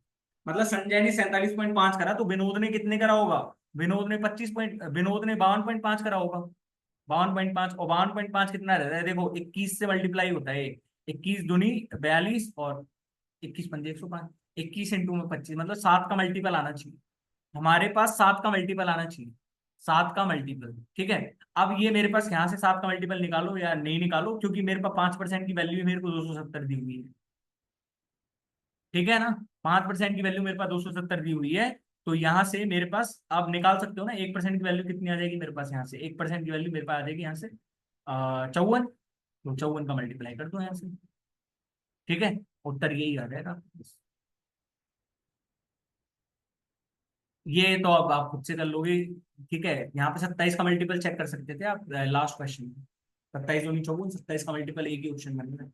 मतलब संजय ने 47.5 करा, तो विनोद ने कितने करा होगा? विनोद ने 52.5 करा होगा. 52.5, और 52.5 कितना रहता है? देखो 21 से मल्टीप्लाई होता है. 21 दूनी 42, और 21 पंजे 105. 21 इंटू में 25, मतलब 7 का मल्टीपल आना चाहिए. हमारे पास 7 का मल्टीपल आना चाहिए. 7 का मल्टीपल. ठीक है. अब ये मेरे पास यहाँ से 7 का मल्टीपल निकालो या नहीं निकालो, क्योंकि मेरे पास 5% की वैल्यू मेरे को 270 दी हुई है. ठीक है ना. 5% की वैल्यू मेरे पास 270 दी हुई है. तो यहाँ से मेरे पास आप निकाल सकते हो ना, 1% की वैल्यू कितनी आ जाएगी मेरे पास? यहाँ से 1% की वैल्यू मेरे पास आ जाएगी यहाँ से 54. तो 54 का मल्टीप्लाई कर दो यहाँ से. ठीक है, उत्तर यही आ जाएगा. ये तो अब आप खुद से कर लोगे. ठीक है, यहाँ पे 27 का मल्टीपल चेक कर सकते थे आप लास्ट क्वेश्चन में. 27 दूनी 54, 27 का मल्टीपल एक ही ऑप्शन बन रहा है.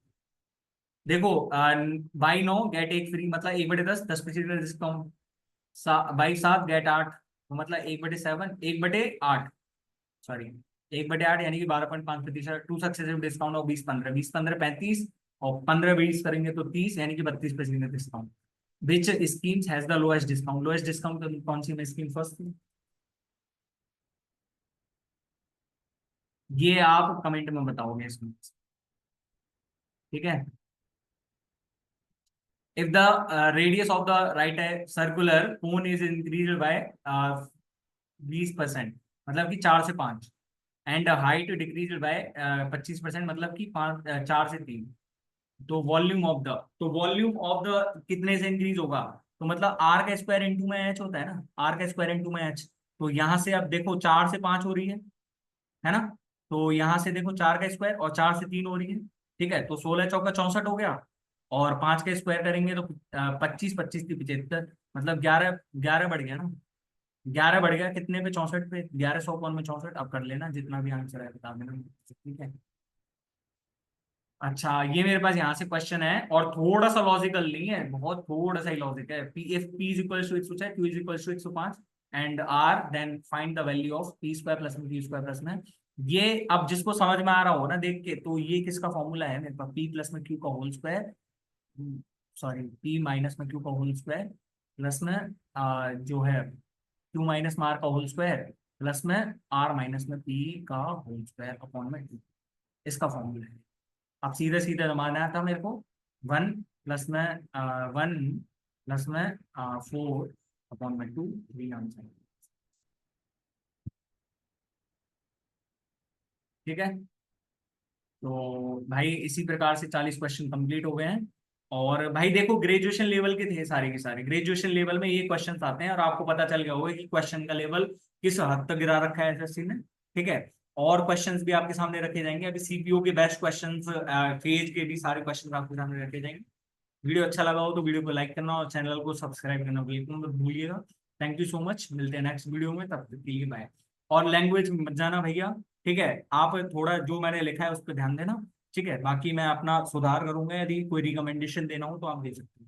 देखो बाई 9 गेट 1 फ्री, मतलब 1/10, 10% डिस्काउंट. बाई 7 गेट 8, तो मतलब 1/7, 1/8, सॉरी 1/8, यानी कि 12.5%. टू सक्सेसिव डिस्काउंट ऑफ 20 15, 20 15 35, और 15 20 करेंगे तो 30, यानी कि 32% discount. Which schemes has the lowest discount? Lowest discount कौन सी में स्कीम फर्स्ट थी? ये आप कमेंट में बताओगे इसमें. ठीक है. If the radius of the right circular cone is increase by 20%, मतलब कि 4 से 5, एंड हाइट डिक्रीज बाय 25%, मतलब कि 4 से 3. तो वॉल्यूम ऑफ द कितने से इंक्रीज होगा? तो मतलब आर का स्क्वायर इंटू में एच होता है ना, आर का स्क्वायर इंटू में एच. तो यहां से अब देखो 4 से 5 हो रही है ना. तो यहाँ से देखो 4 का स्क्वायर और 4 से 3 हो रही है, ठीक है, तो 16 चौका 64 हो गया, और 5 का स्क्वायर करेंगे तो 25, 25 की 75, मतलब 11, 11 बढ़ गया ना, 11 बढ़ गया कितने पे, 64 पे, 1100 कौन में 64, अब कर लेना जितना भी आंसर है बता देना, ठीक है। अच्छा ये मेरे पास यहाँ से क्वेश्चन है और थोड़ा सा लॉजिकल नहीं है, बहुत थोड़ा सा ही लॉजिक है। P if P is equal to 104, Q is equal to 105 and R, then find the value of P square plus में क्यू स्क्वायर प्लस में। ये अब जिसको समझ में आ रहा हो ना देख के, तो ये किसका फॉर्मूला है मेरे पास, पी प्लस में क्यू का whole square, sorry P minus में क्यू का होल स्क्वायर प्लस में जो है क्यू माइनस में आर का होल स्क्वायर प्लस में आर माइनस में पी का होल स्क्वायर अपॉन में टू, इसका फॉर्मूला है। अब सीधे सीधे जमाना था मेरे को, 1 प्लस में 1 प्लस में 4 अपॉन में 2, 3 आंसर, ठीक है। तो भाई इसी प्रकार से 40 क्वेश्चन कंप्लीट हो गए हैं। और भाई देखो ग्रेजुएशन लेवल के थे सारे के सारे, ग्रेजुएशन लेवल में ये क्वेश्चंस आते हैं और आपको पता चल गया होगा कि क्वेश्चन का लेवल किस हद तक गिरा रखा है एसएससी ने, ठीक है। और क्वेश्चंस भी आपके सामने रखे जाएंगे, अभी सीपीओ के बेस्ट क्वेश्चंस, फेज के भी सारे क्वेश्चन आपके सामने रखे जाएंगे। वीडियो अच्छा लगा हो तो वीडियो को लाइक करना और चैनल को सब्सक्राइब करना बिल्कुल मत भूलिएगा। थैंक यू सो मच, मिलते हैं नेक्स्ट वीडियो में, तब तक के लिए बाय। और लैंग्वेज मत जाना भैया, ठीक है, आप थोड़ा जो मैंने लिखा है उस पर ध्यान देना, ठीक है, बाकी मैं अपना सुधार करूंगा, यदि कोई रिकमेंडेशन देना हो तो आप दे सकते हैं।